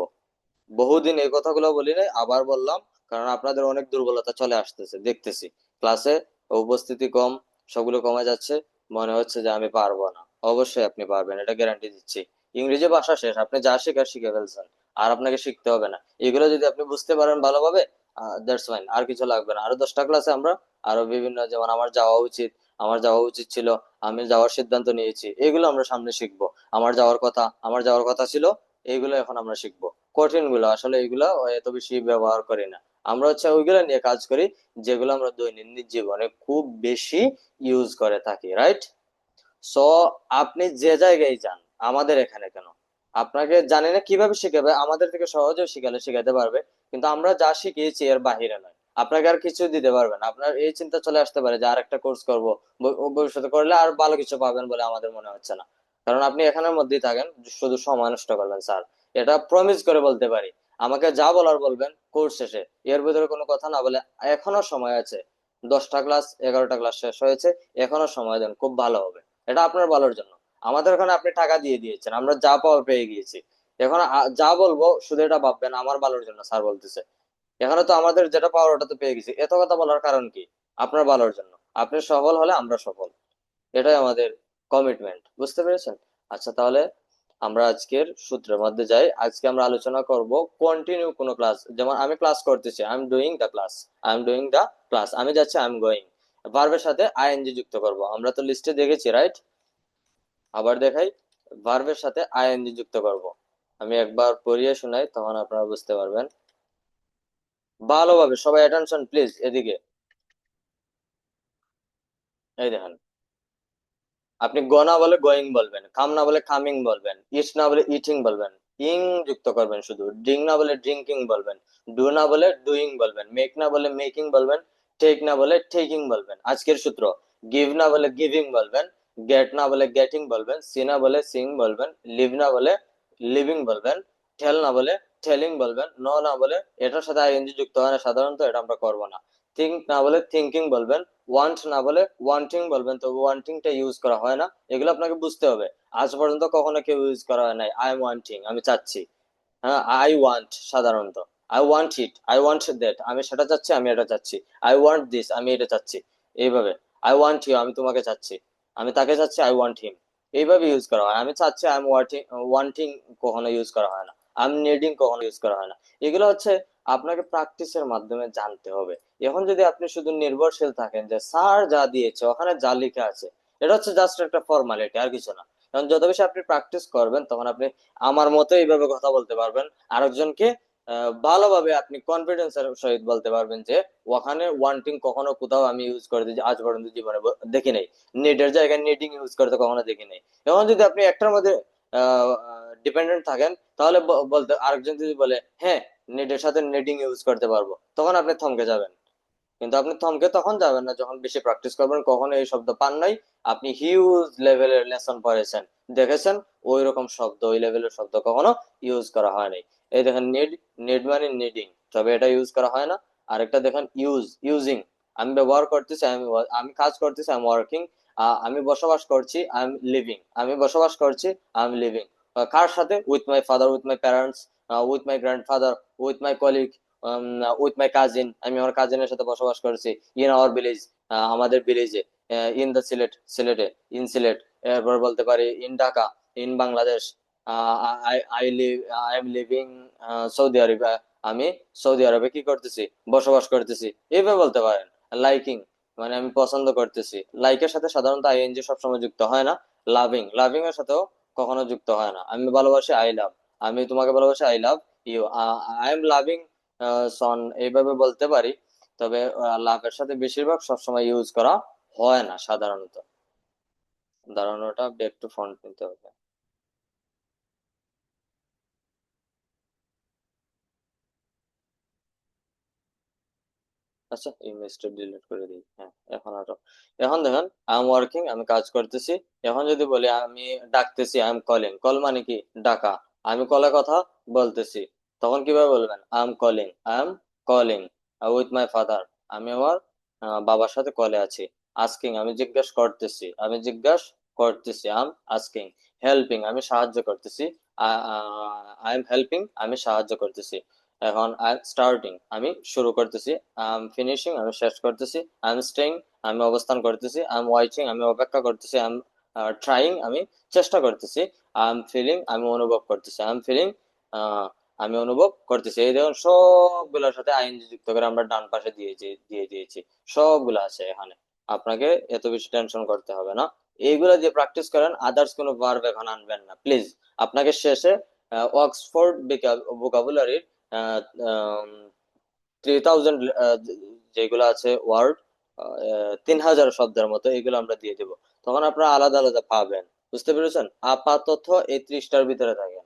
S1: বহুদিন এই কথাগুলো বলি নাই, আবার বললাম, কারণ আপনাদের অনেক দুর্বলতা চলে আসতেছে দেখতেছি। ক্লাসে উপস্থিতি কম, সবগুলো কমে যাচ্ছে। মনে হচ্ছে যে আমি পারবো না। অবশ্যই আপনি পারবেন, এটা গ্যারান্টি দিচ্ছি। ইংরেজি ভাষা শেষ, আপনি যা শেখার শিখে ফেলছেন। আর আপনাকে শিখতে হবে না। এগুলো যদি আপনি বুঝতে পারেন ভালোভাবে, দ্যাটস ফাইন। আর কিছু লাগবে না। আরো 10টা ক্লাসে আমরা আরো বিভিন্ন, যেমন আমার যাওয়া উচিত ছিল, আমি যাওয়ার সিদ্ধান্ত নিয়েছি, এগুলো আমরা সামনে শিখবো। আমার যাওয়ার কথা ছিল, এইগুলো এখন আমরা শিখবো। কঠিন গুলো আসলে এগুলো এত বেশি ব্যবহার করি না। আমরা হচ্ছে ওইগুলো নিয়ে কাজ করি যেগুলো আমরা দৈনন্দিন জীবনে খুব বেশি ইউজ করে থাকি, রাইট? সো আপনি যে জায়গায় যান, আমাদের এখানে কেন, আপনাকে জানি না কিভাবে শিখাবে, আমাদের থেকে সহজে শিখালে শিখাতে পারবে। কিন্তু আমরা যা শিখিয়েছি এর বাহিরে নয়। আপনাকে আর কিছু দিতে পারবে না। আপনার এই চিন্তা চলে আসতে পারে যে আর একটা কোর্স করবো, ভবিষ্যতে করলে আর ভালো কিছু পাবেন বলে আমাদের মনে হচ্ছে না। কারণ আপনি এখানের মধ্যেই থাকেন, শুধু সময় নষ্ট করবেন স্যার। এটা প্রমিস করে বলতে পারি। আমাকে যা বলার বলবেন কোর্স শেষে, এর ভিতরে কোনো কথা না বলে। এখনো সময় আছে। 10টা ক্লাস, 11টা ক্লাস শেষ হয়েছে, এখনো সময় দেন, খুব ভালো হবে। এটা আপনার ভালোর জন্য। আমাদের ওখানে আপনি টাকা দিয়ে দিয়েছেন, আমরা যা পাওয়ার পেয়ে গিয়েছি। এখন যা বলবো শুধু এটা ভাববেন আমার ভালোর জন্য স্যার বলতেছে। এখানে তো আমাদের যেটা পাওয়ার ওটা তো পেয়ে গেছি, এত কথা বলার কারণ কি? আপনার ভালোর জন্য। আপনি সফল হলে আমরা সফল, এটাই আমাদের কমিটমেন্ট। বুঝতে পেরেছেন? আচ্ছা, তাহলে আমরা আজকের সূত্রের মধ্যে যাই। আজকে আমরা আলোচনা করব কন্টিনিউ কোনো ক্লাস। যেমন আমি ক্লাস করতেছি, I am doing the class, I am doing the class. আমি যাচ্ছি, আই এম গোয়িং। ভার্বের সাথে আইএনজি যুক্ত করব, আমরা তো লিস্টে দেখেছি, রাইট? আবার দেখাই, ভার্বের সাথে আইএনজি যুক্ত করব। আমি একবার পড়িয়ে শোনাই, তখন আপনারা বুঝতে পারবেন ভালোভাবে। সবাই অ্যাটেনশন প্লিজ এদিকে। এই দেখেন, আপনি গ না বলে গোয়িং বলবেন, কাম না বলে কামিং বলবেন, ইট না বলে ইটিং বলবেন, ইং যুক্ত করবেন শুধু, ড্রিঙ্ক না বলে ড্রিঙ্কিং বলবেন, ডু না বলে ডুইং বলবেন, মেক না বলে মেকিং বলবেন, টেক না বলে টেকিং বলবেন। আজকের সূত্র, গিভ না বলে গিভিং বলবেন, গেট না বলে গেটিং বলবেন, সি না বলে সিং বলবেন, লিভ না বলে লিভিং বলবেন, টেল না বলে টেলিং বলবেন, নো না বলে, এটার সাথে আইএনজি যুক্ত হয় না সাধারণত, এটা আমরা করবো না। থিঙ্ক না বলে থিঙ্কিং বলবেন, ওয়ান্ট না বলে ওয়ান্টিং বলবেন, তো ওয়ান্টিংটা ইউজ করা হয় না। এগুলো আপনাকে বুঝতে হবে। আজ পর্যন্ত কখনো কেউ ইউজ করা হয় নাই আই এম ওয়ান্টিং, আমি চাচ্ছি। হ্যাঁ, আই ওয়ান্ট সাধারণত, I want it, I want that, আমি সেটা চাচ্ছি, আমি এটা চাচ্ছি। আই ওয়ান্ট দিস, আমি এটা চাচ্ছি। এইভাবে, আই ওয়ান্ট ইউ, আমি তোমাকে চাচ্ছি। আমি তাকে চাচ্ছি, আই ওয়ান্ট হিম। এইভাবে ইউজ করা হয়। আমি চাচ্ছি, আই এম ওয়ান্টিং, ওয়ান্টিং কখনো ইউজ করা হয় না। আই এম নিডিং কখনো ইউজ করা হয় না। এগুলো হচ্ছে আপনাকে প্র্যাকটিসের মাধ্যমে জানতে হবে। এখন যদি আপনি শুধু নির্ভরশীল থাকেন যে স্যার যা দিয়েছে ওখানে যা লেখা আছে, এটা হচ্ছে জাস্ট একটা ফর্মালিটি, আর কিছু না। কারণ যত বেশি আপনি প্র্যাকটিস করবেন, তখন আপনি আমার মতো এইভাবে কথা বলতে পারবেন। আরেকজনকে ভালোভাবে আপনি কনফিডেন্সের সহিত বলতে পারবেন যে ওখানে ওয়ান্টিং কখনো কোথাও আমি ইউজ করে দিয়েছি আজ পর্যন্ত জীবনে দেখি নাই। নেটের জায়গায় নেটিং ইউজ করতে কখনো দেখি নাই। এখন যদি আপনি একটার মধ্যে ডিপেন্ডেন্ট থাকেন, তাহলে বলতে আরেকজন যদি বলে হ্যাঁ নেটের সাথে নেটিং ইউজ করতে পারবো, তখন আপনি থমকে যাবেন। কিন্তু আপনি থমকে তখন যাবেন না যখন বেশি প্র্যাকটিস করবেন। কখনো এই শব্দ পান নাই, আপনি হিউজ লেভেলের লেসন পড়েছেন, দেখেছেন, ওই রকম শব্দ, ওই লেভেলের শব্দ কখনো ইউজ করা হয় নাই। এই দেখেন, নিড, নিড মানে নিডিং, তবে এটা ইউজ করা হয় না। আরেকটা দেখেন, ইউজিং, আমি ব্যবহার করতেছি, আমি কাজ করতেছি, আই এম ওয়ার্কিং। আমি বসবাস করছি, আই এম লিভিং, আমি বসবাস করছি, আই এম লিভিং। কার সাথে? With my father, with my parents, with my grandfather, with my colleague, with my cousin, আমি আমার কাজিনের সাথে বসবাস করছি। ইন আওয়ার ভিলেজ, আমাদের ভিলেজে। ইন দ্য সিলেটে, ইন সিলেট। এরপর বলতে পারি in Dhaka, in Bangladesh. I I live I am living Saudi আরবে, আমি সৌদি আরবে কি করতেছি? বসবাস করতেছি। এইভাবে বলতে পারেন। লাইকিং মানে আমি পছন্দ করতেছি। লাইকের সাথে সাধারণত আইএনজি সবসময় যুক্ত হয় না। লাভিং এর সাথেও কখনো যুক্ত হয় না। আমি ভালোবাসি, আই লাভ। আমি তোমাকে ভালোবাসি, I love you. I am loving son, এইভাবে বলতে পারি। তবে লাভের সাথে বেশিরভাগ সবসময় ইউজ করা হয় না সাধারণত। ধারণাটা ব্যাক টু ফ্রন্ট নিতে হবে। আচ্ছা, ইমেজটা ডিলিট করে দিই। হ্যাঁ, এখন আরো, এখন দেখেন আই এম ওয়ার্কিং, আমি কাজ করতেছি। এখন যদি বলি আমি ডাকতেছি, আই এম কলিং, কল মানে কি? ডাকা। আমি কলে কথা বলতেছি, তখন কিভাবে বলবেন? I am calling, I am calling with my father, আমি আমার বাবার সাথে কলে আছি। আস্কিং, আমি জিজ্ঞাসা করতেছি, আমি জিজ্ঞাসা করতেছি, আই এম আস্কিং। হেল্পিং, আমি সাহায্য করতেছি, আই এম হেল্পিং, আমি সাহায্য করতেছি। এখন আই এম স্টার্টিং, আমি শুরু করতেছি। আই এম ফিনিশিং, আমি শেষ করতেছি। আই এম স্টেইং, আমি অবস্থান করতেছি। আই এম ওয়াইটিং, আমি অপেক্ষা করতেছি। আই এম ট্রাইং, আমি চেষ্টা করতেছি। আই এম ফিলিং, আমি অনুভব করতেছি। আই এম ফিলিং, আমি অনুভব করতেছি। এই দেখুন সবগুলোর সাথে আইএনজি যুক্ত করে আমরা ডান পাশে দিয়ে দিয়েছি। সবগুলো আছে এখানে, আপনাকে এত বেশি টেনশন করতে হবে না। এইগুলা দিয়ে প্র্যাকটিস করেন, আদার্স কোনো ভার্ব এখন আনবেন না প্লিজ। আপনাকে শেষে অক্সফোর্ড ভোকাবুলারির 3000 যেগুলো আছে ওয়ার্ড, 3000 শব্দের মতো, এগুলো আমরা দিয়ে দেবো। তখন আপনারা আলাদা আলাদা পাবেন। বুঝতে পেরেছেন? আপাতত এই 30টার ভিতরে থাকেন,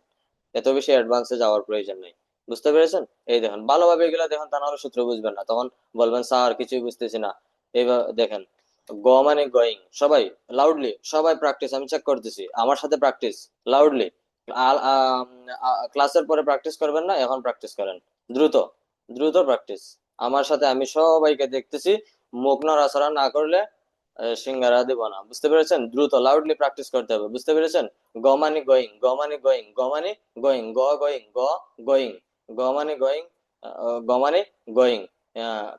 S1: এত বেশি অ্যাডভান্সে যাওয়ার প্রয়োজন নেই। বুঝতে পেরেছেন? এই দেখেন ভালোভাবে এগুলো দেখেন, তা নাহলে সূত্র বুঝবেন না, তখন বলবেন স্যার কিছুই বুঝতেছি না। এইভাবে দেখেন, গ মানে গোয়িং, সবাই লাউডলি, সবাই প্র্যাকটিস, আমি চেক করতেছি, আমার সাথে প্র্যাকটিস লাউডলি। ক্লাসের পরে প্র্যাকটিস করবেন না, এখন প্র্যাকটিস করেন দ্রুত, দ্রুত প্র্যাকটিস আমার সাথে। আমি সবাইকে দেখতেছি, মুখ নড়াচড়া না করলে সিঙ্গারা দিব না। বুঝতে পেরেছেন? দ্রুত লাউডলি প্র্যাকটিস করতে হবে। বুঝতে পেরেছেন? গ মানে গোয়িং, গ মানে গোয়িং, গ মানে গোয়িং, গ গোয়িং, গ গোয়িং, গ মানে গোয়িং, গ মানে going.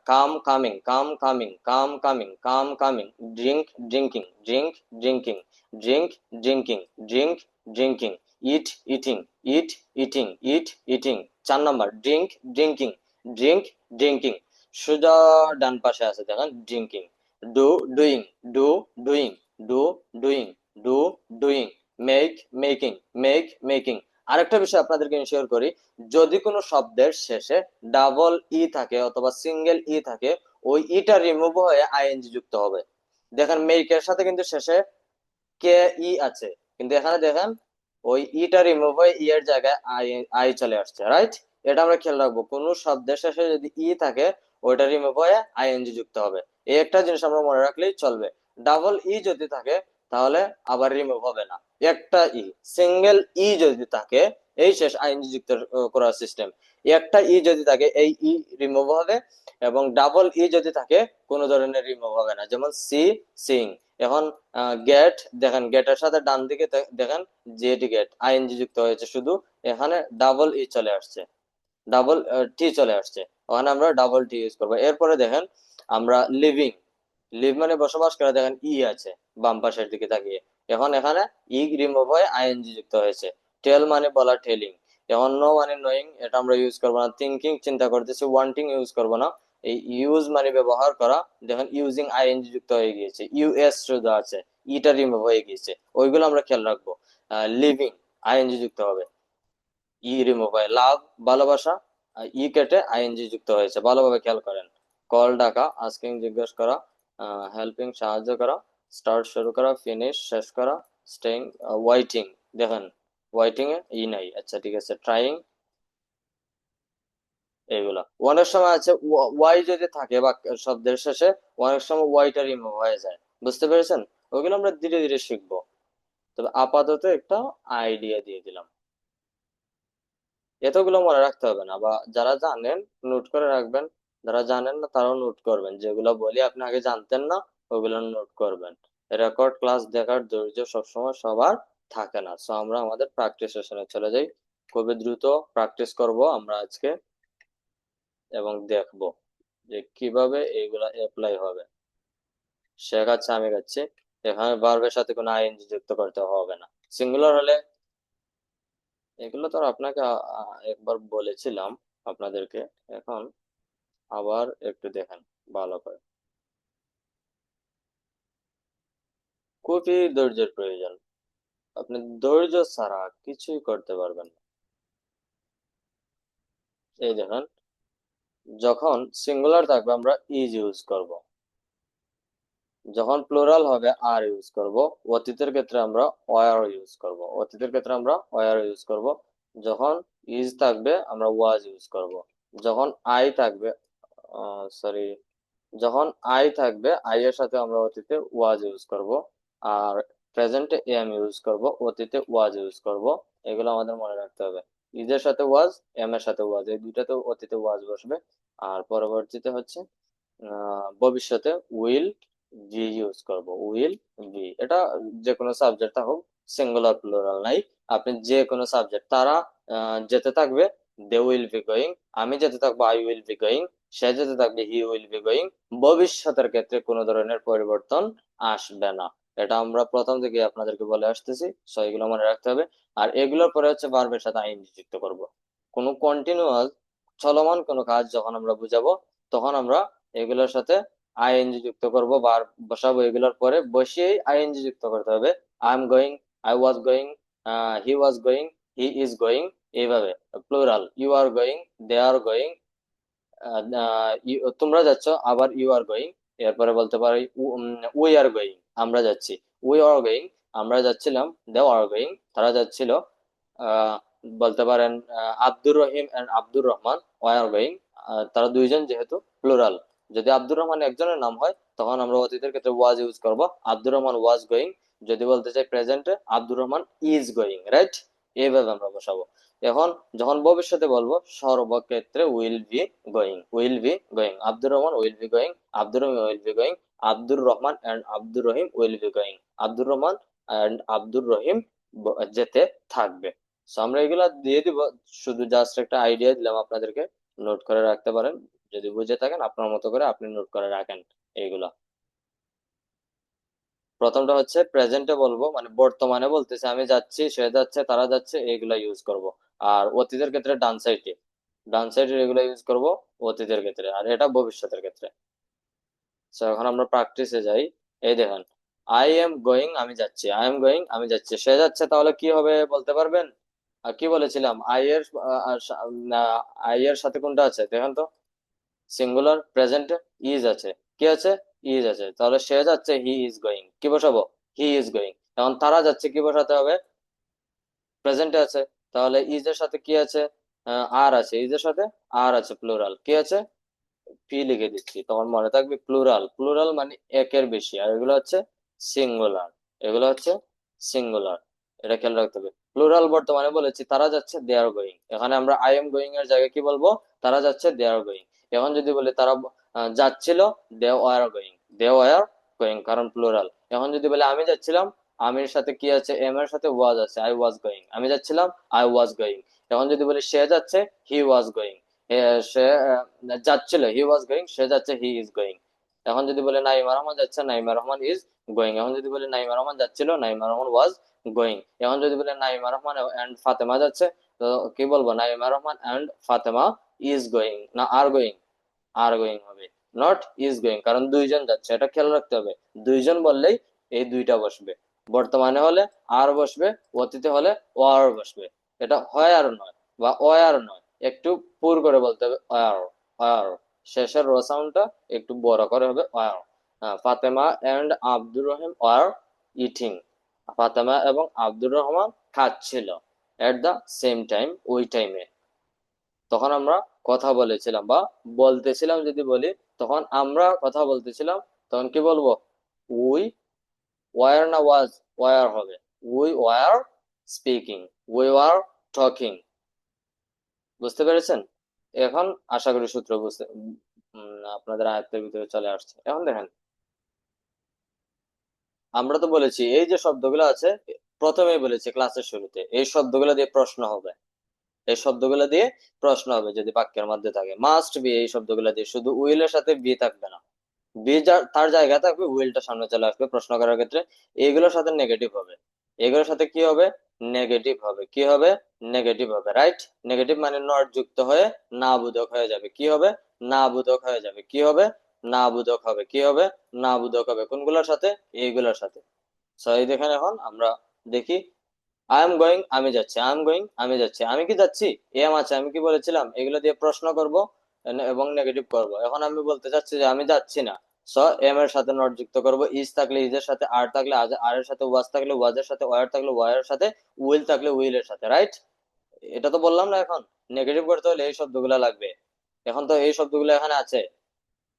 S1: Come coming, come coming, come coming, come coming. Drink drinking, drink drinking, drink drinking, drink drinking. Eat eating, eat eating, eat eating. 4 number, drink drinking, drink drinking. সোজা ডান পাশে আছে দেখেন drinking. Do doing, do doing, do doing, do doing. Make making, make making. আরেকটা বিষয় আপনাদেরকে share করি, যদি কোনো শব্দের শেষে ডাবল ই থাকে অথবা সিঙ্গেল ই থাকে, ওই ইটা রিমুভ হয়ে আইএনজি যুক্ত হবে। দেখেন মেকের সাথে কিন্তু শেষে কে ই আছে, কিন্তু এখানে দেখেন ওই ইটা রিমুভ হয়ে ই এর জায়গায় আই আই চলে আসছে, রাইট? এটা আমরা খেয়াল রাখবো, কোন শব্দের শেষে যদি ই থাকে, ওইটা রিমুভ হয়ে আইএনজি যুক্ত হবে। এই একটা জিনিস আমরা মনে রাখলেই চলবে। ডাবল ই যদি থাকে তাহলে আবার রিমুভ হবে না। একটা ই, সিঙ্গেল ই যদি থাকে, এই শেষ আইএনজি যুক্ত করার সিস্টেম। একটা ই যদি থাকে, এই ই রিমুভ হবে। এবং ডাবল ই যদি থাকে, কোনো ধরনের রিমুভ হবে না, যেমন সি, সিং। এখন গেট, দেখেন গেটের সাথে ডান দিকে দেখেন জেড গেট, আইএনজি যুক্ত হয়েছে শুধু, এখানে ডাবল ই চলে আসছে, ডাবল টি চলে আসছে। ওখানে আমরা ডাবল টি ইউজ করবো। এরপরে দেখেন আমরা লিভিং, লিভ মানে বসবাস করা, দেখেন ই আছে বাম পাশের দিকে তাকিয়ে। এখন এখানে ই রিমুভ হয়ে আইএনজি যুক্ত হয়েছে। টেল মানে বলা, টেলিং। এখন নো মানে নোয়িং, এটা আমরা ইউজ করবো না। থিঙ্কিং, চিন্তা করতেছি, ওয়ান্টিং ইউজ করবো না। এই ইউজ মানে ব্যবহার করা, দেখেন ইউজিং আইএনজি যুক্ত হয়ে গিয়েছে, ইউএস শুধু আছে, ইটা রিমুভ হয়ে গিয়েছে। ওইগুলো আমরা খেয়াল রাখবো। লিভিং, আইএনজি যুক্ত হবে, ই রিমুভ হয়। লাভ, ভালোবাসা, ই কেটে আইএনজি যুক্ত হয়েছে, ভালোভাবে খেয়াল করেন। কল, ডাকা। আস্কিং, জিজ্ঞেস করা। হেল্পিং, সাহায্য করা। স্টার্ট, শুরু করা। ফিনিশ, শেষ করা। Staying, waiting. দেখেন ওয়াইটিং এ ই নাই, আচ্ছা ঠিক আছে। ট্রাইং, এইগুলা। অনেক সময় আছে ওয়াই যদি থাকে বা শব্দের শেষে, অনেক সময় ওয়াইটা রিমুভ হয়ে যায়। বুঝতে পেরেছেন? ওইগুলো আমরা ধীরে ধীরে শিখবো। তবে আপাতত একটা আইডিয়া দিয়ে দিলাম। এতগুলো মনে রাখতে হবে না, বা যারা জানেন নোট করে রাখবেন, যারা জানেন না তারাও নোট করবেন। যেগুলো বলি আপনি আগে জানতেন না, ওগুলো নোট করবেন। রেকর্ড ক্লাস দেখার ধৈর্য সবসময় সবার থাকে না। সো আমরা আমাদের প্র্যাকটিস সেশনে চলে যাই। খুবই দ্রুত প্র্যাকটিস করব আমরা আজকে, এবং দেখব যে কিভাবে এইগুলা অ্যাপ্লাই হবে। শেখাচ্ছে, আমি যাচ্ছি। এখানে ভার্বের সাথে কোনো আইএনজি যুক্ত করতে হবে না। সিঙ্গুলার হলে, এগুলো তো আর আপনাকে একবার বলেছিলাম আপনাদেরকে। এখন আবার একটু দেখেন ভালো করে। খুবই ধৈর্যের প্রয়োজন, আপনি ধৈর্য ছাড়া কিছুই করতে পারবেন না। এই দেখেন, যখন সিঙ্গুলার থাকবে আমরা ইজ ইউজ করব, যখন প্লুরাল হবে আর ইউজ করব, অতীতের ক্ষেত্রে আমরা ওয়ার ইউজ করব, অতীতের ক্ষেত্রে আমরা ওয়ার ইউজ করব, যখন ইজ থাকবে আমরা ওয়াজ ইউজ করব, যখন আই থাকবে, সরি, যখন আই থাকবে আই এর সাথে আমরা অতীতে ওয়াজ ইউজ করব, আর প্রেজেন্টে এম ইউজ করব, অতীতে ওয়াজ ইউজ করব। এগুলো আমাদের মনে রাখতে হবে। ইজের সাথে ওয়াজ, এম এর সাথে ওয়াজ, এই দুইটাতে অতীতে ওয়াজ বসবে। আর পরবর্তীতে হচ্ছে ভবিষ্যতে উইল ভি ইউজ করব, উইল ভি। এটা যে কোনো সাবজেক্ট থাকুক, সিঙ্গুলার প্লুরাল নাই, আপনি যে কোনো সাবজেক্ট, তারা যেতে থাকবে, দে উইল বি গোয়িং, আমি যেতে থাকবো, আই উইল বি গোয়িং, সে যেতে থাকবে, হি উইল বি গোয়িং। ভবিষ্যতের ক্ষেত্রে কোনো ধরনের পরিবর্তন আসবে না। এটা আমরা প্রথম থেকে আপনাদেরকে বলে আসতেছি, সো এগুলো মনে রাখতে হবে। আর এগুলোর পরে হচ্ছে ভার্বের সাথে আইএনজি যুক্ত করব। কোনো কন্টিনিউয়াস চলমান কোনো কাজ যখন আমরা বুঝাবো, তখন আমরা এগুলোর সাথে আইএনজি যুক্ত করব, ভার্ব বসাবো, এগুলোর পরে বসিয়েই আইএনজি যুক্ত করতে হবে। I am going, I was going, he was going, he is going, এইভাবে। Plural, you are going, they are going, তোমরা যাচ্ছ, আবার ইউ আর গোয়িং। এরপরে বলতে পারি উই আর গোয়িং, আমরা যাচ্ছি, উই আর গোয়িং, আমরা যাচ্ছিলাম, দে আর গোয়িং, তারা যাচ্ছিল। আহ, বলতে পারেন Abdur Rahim and Abdur Rahman were going, তারা দুইজন যেহেতু প্লুরাল। যদি আব্দুর রহমান একজনের নাম হয়, তখন আমরা অতীতের ক্ষেত্রে ওয়াজ ইউজ করব, আব্দুর রহমান ওয়াজ গোয়িং। যদি বলতে চাই প্রেজেন্টে, Abdur Rahman is going, right? এইভাবে আমরা বসাবো। এখন যখন ভবিষ্যতে বলবো, সর্বক্ষেত্রে will be going, will be going, Abdur Rahman will be going, Abdur Rahim will be going, Abdur Rahman and Abdur Rahim will be going, Abdur Rahman and Abdur Rahim যেতে থাকবে। সো আমরা এগুলা দিয়ে দিব, শুধু জাস্ট একটা আইডিয়া দিলাম আপনাদেরকে, নোট করে রাখতে পারেন। যদি বুঝে থাকেন আপনার মতো করে আপনি নোট করে রাখেন এইগুলা। প্রথমটা হচ্ছে প্রেজেন্টে বলবো, মানে বর্তমানে বলতেছে, আমি যাচ্ছি, সে যাচ্ছে, তারা যাচ্ছে, এগুলা ইউজ করব। আর অতীতের ক্ষেত্রে ডান সাইডে এগুলো ইউজ করব অতীতের ক্ষেত্রে, আর এটা ভবিষ্যতের ক্ষেত্রে। তো এখন আমরা প্র্যাকটিসে যাই। এই দেখেন, আই এম গোয়িং, আমি যাচ্ছি, আই এম গোয়িং, আমি যাচ্ছি, সে যাচ্ছে, তাহলে কি হবে বলতে পারবেন? আর কি বলেছিলাম, আই এর সাথে কোনটা আছে দেখেন তো, সিঙ্গুলার, প্রেজেন্টে ইজ আছে, কি আছে? ইজ আছে, তাহলে সে যাচ্ছে, হি ইজ গোয়িং, কি বসাবো? হি ইজ গোয়িং। এখন তারা যাচ্ছে, কি বসাতে হবে? প্রেজেন্টে আছে, তাহলে ইজ এর সাথে কি আছে? আর আছে, ইজ এর সাথে আর আছে, প্লুরাল, কি আছে? পি লিখে দিচ্ছি, তখন মনে থাকবে প্লুরাল, প্লুরাল মানে একের বেশি, আর এগুলো হচ্ছে সিঙ্গুলার, এগুলো হচ্ছে সিঙ্গুলার। এটা খেয়াল রাখতে হবে। প্লুরাল বর্তমানে বলেছি, তারা যাচ্ছে, দে আর গোয়িং, এখানে আমরা আই এম গোয়িং এর জায়গায় কি বলবো? তারা যাচ্ছে, দে আর গোয়িং। এখন যদি বলি তারা যাচ্ছিল, they were going, they were going, কারণ প্লুরাল। এখন যদি বলি আমি যাচ্ছিলাম, আমির সাথে কি আছে? এম এর সাথে ওয়াজ আছে, আই ওয়াজ গোয়িং, আমি যাচ্ছিলাম, আই ওয়াজ গোয়িং। এখন যদি বলি সে যাচ্ছে, হি ওয়াজ গোয়িং, সে যাচ্ছিল, হি ওয়াজ গোয়িং, সে যাচ্ছে, হি ইজ গোয়িং। এখন যদি বলে নাইমা রহমান যাচ্ছে, নাইমা রহমান ইজ গোয়িং। এখন যদি বলে নাইমা রহমান যাচ্ছিল, নাইমা রহমান ওয়াজ গোয়িং। এখন যদি বলে নাইমা রহমান এন্ড ফাতেমা যাচ্ছে, তো কি বলবো? Naima Rahman and Fatema is going, no are going? Are going হবে, নট ইজ গোয়িং, কারণ দুইজন যাচ্ছে, এটা খেয়াল রাখতে হবে। দুইজন বললেই এই দুইটা বসবে, বর্তমানে হলে আর বসবে, অতীতে হলে ওয়ার বসবে। এটা হয় আর নয়, বা ওয়ার নয়, একটু পুর করে বলতে হবে, ওয়ার, ওয়ার। শেষের র সাউন্ডটা একটু বড় করে হবে, were. Fatema and Abdur Rahim were eating, Fatema এবং আব্দুর রহমান খাচ্ছিল, এট দা সেম টাইম, ওই টাইমে। তখন আমরা কথা বলেছিলাম বা বলতেছিলাম, যদি বলি তখন আমরা কথা বলতেছিলাম, তখন কি বলবো? উই ওয়ার, না ওয়াজ? ওয়ার হবে, we were speaking, we were talking. বুঝতে পেরেছেন? এখন আশা করি সূত্র বুঝতে আপনাদের আয়ত্তের ভিতরে চলে আসছে। এখন দেখেন, আমরা তো বলেছি এই যে শব্দগুলো আছে, প্রথমেই বলেছি ক্লাসের শুরুতে, এই শব্দগুলো দিয়ে প্রশ্ন হবে, এই শব্দগুলো দিয়ে প্রশ্ন হবে যদি বাক্যের মধ্যে থাকে, মাস্ট বি। এই শব্দগুলো দিয়ে শুধু উইলের সাথে বি থাকবে না, বি তার জায়গায় থাকবে, উইলটা সামনে চলে আসবে প্রশ্ন করার ক্ষেত্রে। এগুলোর সাথে নেগেটিভ হবে, এগুলোর সাথে কি হবে? নেগেটিভ হবে, কি হবে? নেগেটিভ হবে, রাইট? নেগেটিভ মানে নট যুক্ত হয়ে না বোধক হয়ে যাবে, কি হবে? না বোধক হয়ে যাবে, কি হবে? না বোধক হবে, কি হবে? না বোধক হবে, কোনগুলোর সাথে? এইগুলোর সাথে। সো এই দেখেন, এখন আমরা দেখি, আই এম গোয়িং আমি যাচ্ছি, আই এম গোয়িং আমি যাচ্ছি, আমি কি যাচ্ছি, এম আছে, আমি কি বলেছিলাম এগুলো দিয়ে প্রশ্ন করব এবং নেগেটিভ করব। এখন আমি বলতে চাচ্ছি যে আমি যাচ্ছি না, সো এম এর সাথে নট যুক্ত করব, ইজ থাকলে ইজ এর সাথে, আর থাকলে আর এর সাথে, ওয়াজ থাকলে ওয়াজ এর সাথে, ওয়ার থাকলে ওয়ার এর সাথে, উইল থাকলে উইল এর সাথে, রাইট? এটা তো বললাম না। এখন নেগেটিভ করতে হলে এই শব্দগুলো লাগবে। এখন তো এই শব্দগুলো এখানে আছে,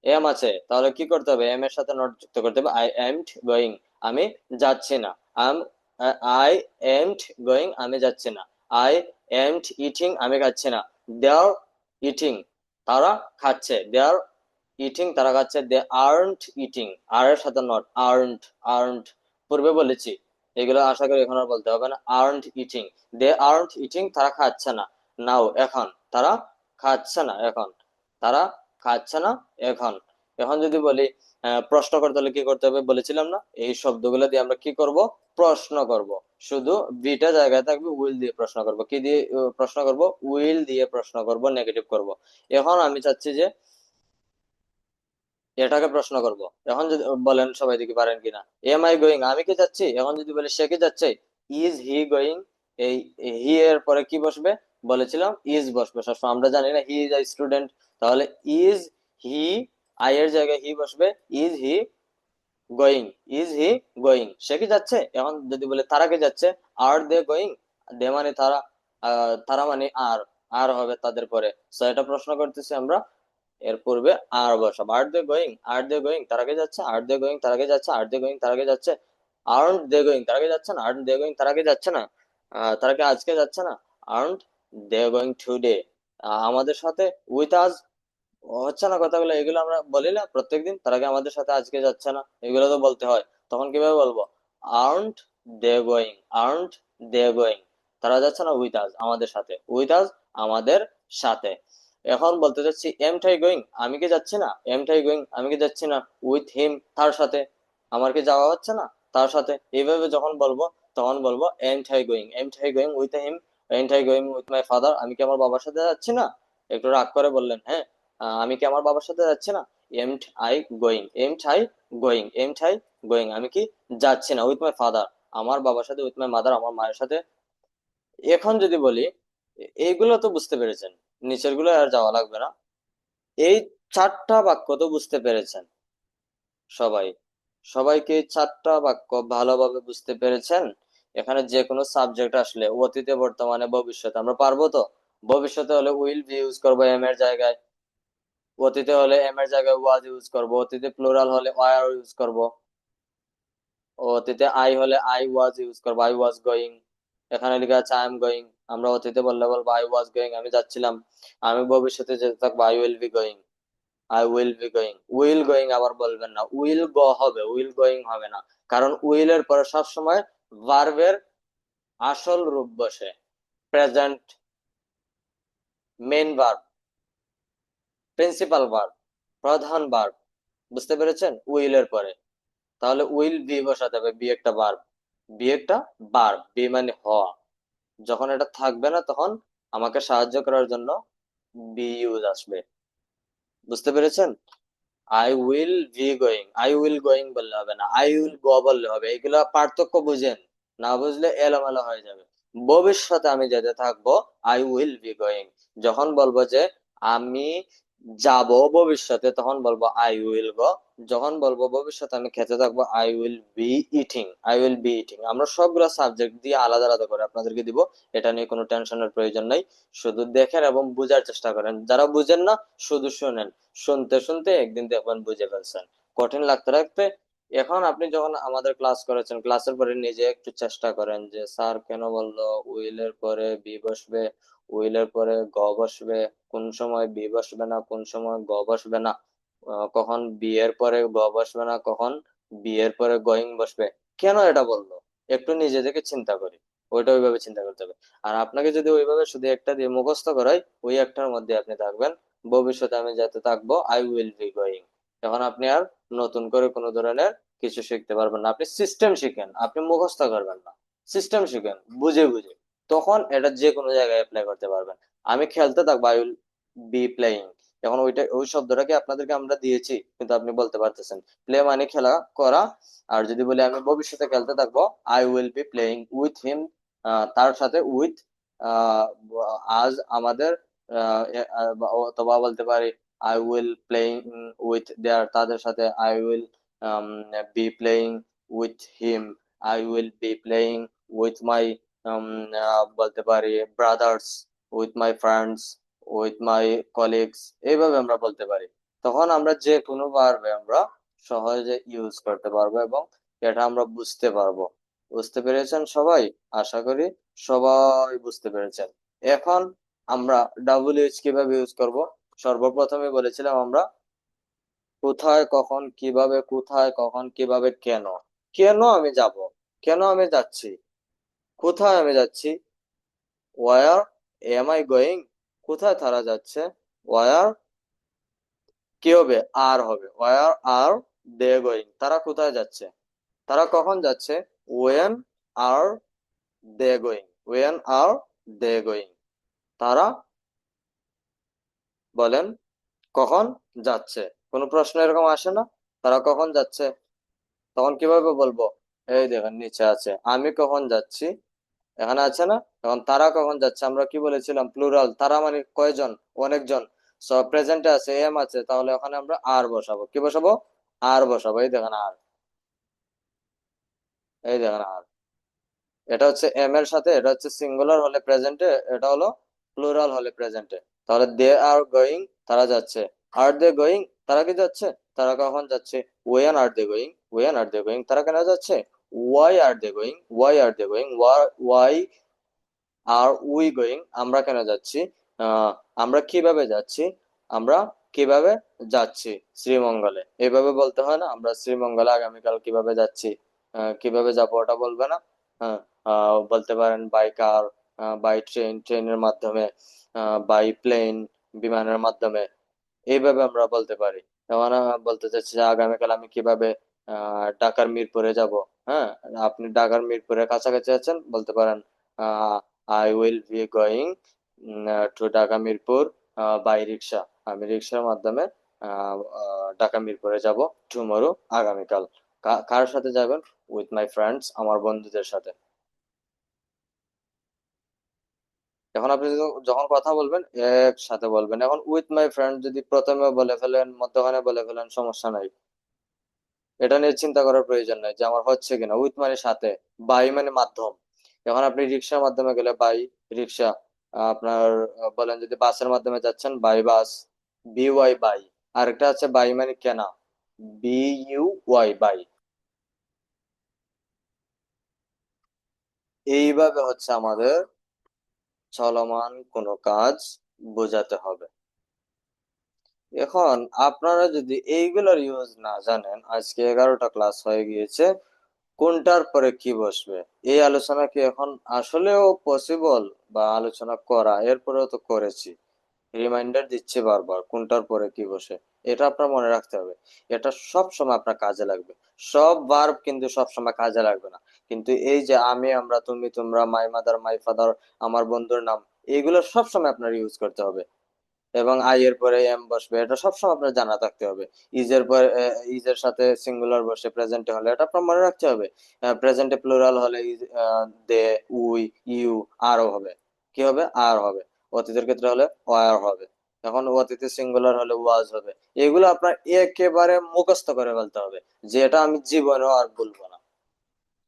S1: এম আছে, তাহলে কি করতে হবে, এম এর সাথে নট যুক্ত করতে হবে, আই এমড গোয়িং আমি যাচ্ছি না, আম আই এমড গোয়িং আমি যাচ্ছি না, আই এমড ইটিং আমি খাচ্ছি না, দে আর ইটিং তারা খাচ্ছে, দে আর ইটিং তারা খাচ্ছে, দে আর্নট ইটিং আর এর সাথে নট, আর্নট আর্নট পূর্বে বলেছি, এগুলো আশা করি এখন আর বলতে হবে না। আর্নট ইটিং, দে আর্নট ইটিং তারা খাচ্ছে না, নাও এখন তারা খাচ্ছে না, এখন তারা খাচ্ছে না, এখন। এখন যদি বলি প্রশ্ন করতে হলে কি করতে হবে বলেছিলাম না, এই শব্দগুলো দিয়ে আমরা কি করব, প্রশ্ন করব। শুধু বিটা জায়গায় থাকবে, উইল দিয়ে প্রশ্ন করব, কি দিয়ে প্রশ্ন করব, উইল দিয়ে প্রশ্ন করব, নেগেটিভ করব। এখন আমি চাচ্ছি যে এটাকে প্রশ্ন করব। এখন যদি বলেন সবাই দেখি পারেন কিনা, এম আই গোয়িং আমি কি যাচ্ছি, এখন যদি বলি সে কি যাচ্ছে, ইজ হি গোয়িং, এই হি এর পরে কি বসবে, বলেছিলাম ইজ বসবে সবসময়, আমরা জানি না হি ইজ আ স্টুডেন্ট, তাহলে ইজ হি, আই এর জায়গায় হি বসবে, is he going, is he going সে কি যাচ্ছে। এখন যদি বলে তারা কি যাচ্ছে, আর দে গোয়িং, দে মানে তারা, তারা মানে আর, আর হবে তাদের পরে, সো এটা প্রশ্ন করতেছি আমরা, এর পূর্বে আর বসাবো, আর they going, R they going তার আগে যাচ্ছে, আর দে গোয়িং তার আগে যাচ্ছে, আর দে গোয়িং তার আগে যাচ্ছে, আর্নড দে গোয়িং তার আগে যাচ্ছে না, আর্নড দে গোয়িং তার আগে যাচ্ছে না, তার আগে আজকে যাচ্ছে না, আর্নড দে গোয়িং টুডে আমাদের সাথে, উইথ আজ হচ্ছে না কথাগুলো, এগুলো আমরা বলি না প্রত্যেকদিন, তার আগে আমাদের সাথে আজকে যাচ্ছে না, এগুলো তো বলতে হয়। তখন কিভাবে বলবো, aren't they going, aren't they going তারা যাচ্ছে না উইথ আজ আমাদের সাথে, উইথ আজ আমাদের সাথে। এখন বলতে চাচ্ছি এম ঠাই গোয়িং আমি কি যাচ্ছি না, এম ঠাই গোয়িং আমি কি যাচ্ছি না, উইথ হিম তার সাথে, আমার কি যাওয়া হচ্ছে না তার সাথে, এইভাবে যখন বলবো তখন বলবো এম ঠাই গোয়িং, এম ঠাই গোয়িং উইথ হিম, এম ঠাই গোয়িং উইথ মাই ফাদার আমি কি আমার বাবার সাথে যাচ্ছি না, একটু রাগ করে বললেন হ্যাঁ, আমি কি আমার বাবার সাথে যাচ্ছি না, aimed I going, aimed I going, aimed I going আমি কি যাচ্ছি না, উইথ মাই ফাদার আমার বাবার সাথে, উইথ মাই মাদার আমার মায়ের সাথে। এখন যদি বলি এইগুলো তো বুঝতে পেরেছেন, নিচের গুলো আর যাওয়া লাগবে না, এই চারটা বাক্য তো বুঝতে পেরেছেন সবাই, সবাইকে এই চারটা বাক্য ভালোভাবে বুঝতে পেরেছেন। এখানে যে কোনো সাবজেক্ট আসলে অতীতে বর্তমানে ভবিষ্যতে আমরা পারবো তো, ভবিষ্যতে হলে উইল বি ইউজ করবো এম এর জায়গায়, অতীতে হলে এম এর জায়গায় ওয়াজ ইউজ করব, অতীতে প্লুরাল হলে ওয়ার ইউজ করব, অতীতে আই হলে আই ওয়াজ ইউজ করব, আই ওয়াজ গোয়িং, এখানে লেখা আছে আই এম গোয়িং, আমরা অতীতে বললে বলবো আই ওয়াজ গোয়িং আমি যাচ্ছিলাম, আমি ভবিষ্যতে যেতে থাকবো I will be going, I will be going, will going আবার বলবেন না, উইল গো হবে, উইল গোয়িং হবে না, কারণ উইল এর পরে সবসময় ভার্বের আসল রূপ বসে, present, main verb, principal verb, প্রধান ভার্ব, বুঝতে পেরেছেন উইল এর পরে, তাহলে উইল বি বসাতে হবে, বি একটা ভার্ব, বি একটা ভার্ব, বি মানে হওয়া, যখন এটা থাকবে না তখন আমাকে সাহায্য করার জন্য বি ইউজ আসবে, বুঝতে পেরেছেন। I will be going, I will going বললে হবে না, আই উইল গো বললে হবে, এগুলা পার্থক্য বুঝেন, না বুঝলে এলোমেলো হয়ে যাবে। ভবিষ্যতে আমি যেতে থাকবো আই উইল বি গোয়িং, যখন বলবো যে আমি যাব ভবিষ্যতে তখন বলবো আই উইল গো, যখন বলবো ভবিষ্যতে আমি খেতে থাকবো I will be eating, I will be eating. আমরা সবগুলো সাবজেক্ট দিয়ে আলাদা আলাদা করে আপনাদেরকে দিব, এটা নিয়ে কোনো টেনশনের প্রয়োজন নাই, শুধু দেখেন এবং বুঝার চেষ্টা করেন, যারা বুঝেন না শুধু শুনেন, শুনতে শুনতে একদিন দেখবেন বুঝে ফেলছেন, কঠিন লাগতে লাগতে। এখন আপনি যখন আমাদের ক্লাস করেছেন, ক্লাসের পরে নিজে একটু চেষ্টা করেন যে স্যার কেন বললো উইলের পরে বি বসবে, উইলের পরে গ বসবে, কোন সময় বি বসবে না, কোন সময় গ বসবে না, কখন বি এর পরে গ বসবে না, কখন বি এর পরে গোয়িং বসবে, কেন এটা বললো, একটু নিজে থেকে চিন্তা করি, ওইটা ওইভাবে চিন্তা করতে হবে। আর আপনাকে যদি ওইভাবে শুধু একটা দিয়ে মুখস্থ করাই, ওই একটার মধ্যে আপনি থাকবেন, ভবিষ্যতে আমি যাতে থাকবো আই উইল বি গোয়িং, তখন আপনি আর নতুন করে কোনো ধরনের কিছু শিখতে পারবেন না, আপনি সিস্টেম শিখেন, আপনি মুখস্থ করবেন না, সিস্টেম শিখেন বুঝে বুঝে, তখন এটা যে কোনো জায়গায় অ্যাপ্লাই করতে পারবেন। আমি খেলতে থাকবো আই উইল বি প্লেয়িং, এখন ওইটা ওই শব্দটাকে আপনাদেরকে আমরা দিয়েছি কিন্তু আপনি বলতে পারতেছেন, প্লে মানে খেলা করা, আর যদি বলি আমি ভবিষ্যতে খেলতে থাকবো I will be playing with him তার সাথে উইথ আজ আমাদের অথবা বলতে পারি I will playing with their, তাদের সাথে I will be playing with him, I will be playing with my বলতে পারি brothers, with my friends, with my colleagues, এইভাবে আমরা বলতে পারি। তখন আমরা যে কোনো ভার্বে আমরা সহজে ইউজ করতে পারবো এবং এটা আমরা বুঝতে পারবো। বুঝতে পেরেছেন সবাই? আশা করি সবাই বুঝতে পেরেছেন। এখন আমরা ডাব্লিউএইচ কিভাবে ইউজ করব? সর্বপ্রথমে বলেছিলাম আমরা কোথায় কখন কিভাবে, কোথায় কখন কিভাবে কেন। কেন আমি যাব, কেন আমি যাচ্ছি, কোথায় আমি যাচ্ছি, ওয়ার এম আই গোয়িং, কোথায় তারা যাচ্ছে, ওয়ার কি হবে, আর হবে, ওয়ার আর দে গোয়িং, তারা কোথায় যাচ্ছে, তারা কখন যাচ্ছে, when are they going, when are they going, তারা বলেন কখন যাচ্ছে। কোনো প্রশ্ন এরকম আসে না? তারা কখন যাচ্ছে, তখন কিভাবে বলবো? এই দেখেন নিচে আছে, আমি কখন যাচ্ছি, এখানে আছে না? এখন তারা কখন যাচ্ছে, আমরা কি বলেছিলাম, প্লুরাল, তারা মানে কয়জন, অনেকজন। সব প্রেজেন্টে আছে, এম আছে, তাহলে ওখানে আমরা আর বসাবো। কি বসাবো? আর বসাবো। এই দেখেন আর, এই দেখেন আর, এটা হচ্ছে এম এর সাথে, এটা হচ্ছে সিঙ্গুলার হলে প্রেজেন্টে, এটা হলো প্লুরাল হলে প্রেজেন্টে। তাহলে দে আর গোয়িং, তারা যাচ্ছে। আর দে গোয়িং, তারা কি যাচ্ছে, তারা কখন যাচ্ছে, when are they going, when are they going, তারা কেন যাচ্ছে, why are they going, why are they going, why are we going, আমরা কেন যাচ্ছি, আহ আমরা কিভাবে যাচ্ছি, আমরা কিভাবে যাচ্ছি শ্রীমঙ্গলে, এভাবে বলতে হয় না? আমরা শ্রীমঙ্গলে আগামীকাল কিভাবে যাচ্ছি, কিভাবে যাব ওটা বলবে না? হ্যাঁ, বলতে পারেন বাই কার, বাই ট্রেন, ট্রেনের মাধ্যমে, বাই প্লেন, বিমানের মাধ্যমে, এইভাবে আমরা বলতে পারি। যেমন বলতে চাচ্ছি যে আগামীকাল আমি কিভাবে ঢাকার মিরপুরে যাব। হ্যাঁ, আপনি ঢাকার মিরপুরের কাছাকাছি আছেন, বলতে পারেন I will be going to Dhaka Mirpur by rickshaw, আমি রিক্সার মাধ্যমে ঢাকা মিরপুরে যাব টুমরো, আগামীকাল। কার সাথে যাবেন? উইথ মাই ফ্রেন্ডস, আমার বন্ধুদের সাথে। এখন আপনি যখন কথা বলবেন একসাথে বলবেন। এখন উইথ মাই ফ্রেন্ড যদি প্রথমে বলে ফেলেন, মধ্যখানে বলে ফেলেন, সমস্যা নাই, এটা নিয়ে চিন্তা করার প্রয়োজন নাই যে আমার হচ্ছে কিনা। উইথ মানে সাথে, বাই মানে মাধ্যম। এখন আপনি রিক্সার মাধ্যমে গেলে বাই রিক্সা, আপনার বলেন যদি বাসের মাধ্যমে যাচ্ছেন, by bus, B Y by. আরেকটা আছে বাই মানে কেনা, বি ইউ ওয়াই বাই। এইভাবে হচ্ছে আমাদের চলমান কোনো কাজ বোঝাতে হবে। এখন আপনারা যদি এইগুলোর ইউজ না জানেন, আজকে 11টা ক্লাস হয়ে গিয়েছে, কোনটার পরে কি বসবে এই আলোচনা কি এখন আসলেও পসিবল, বা আলোচনা করা, এরপরেও তো করেছি, রিমাইন্ডার দিচ্ছি বারবার কোনটার পরে কি বসে, এটা আপনার মনে রাখতে হবে। এটা সব সময় আপনার কাজে লাগবে। সব ভার্ব কিন্তু সব সময় কাজে লাগবে না, কিন্তু এই যে আমি, আমরা, তুমি, তোমরা, মাই মাদার, মাই ফাদার, আমার বন্ধুর নাম, এগুলো সব সময় আপনার ইউজ করতে হবে। এবং আই এর পরে এম বসবে, এটা সবসময় আপনার জানা থাকতে হবে। ইজ এর পরে ইজ এর সাথে সিঙ্গুলার বসে প্রেজেন্টে হলে এটা আপনার মনে রাখতে হবে। প্রেজেন্টে প্লুরাল হলে ইজ, দে, উই, ইউ, আরও হবে। কি হবে? আর হবে। অতীতের ক্ষেত্রে হলে ওয়ার হবে। এখন অতীতে সিঙ্গুলার হলে ওয়াজ হবে। এগুলো আপনার একেবারে মুখস্থ করে ফেলতে হবে, যে এটা আমি জীবনেও আর ভুলবো না।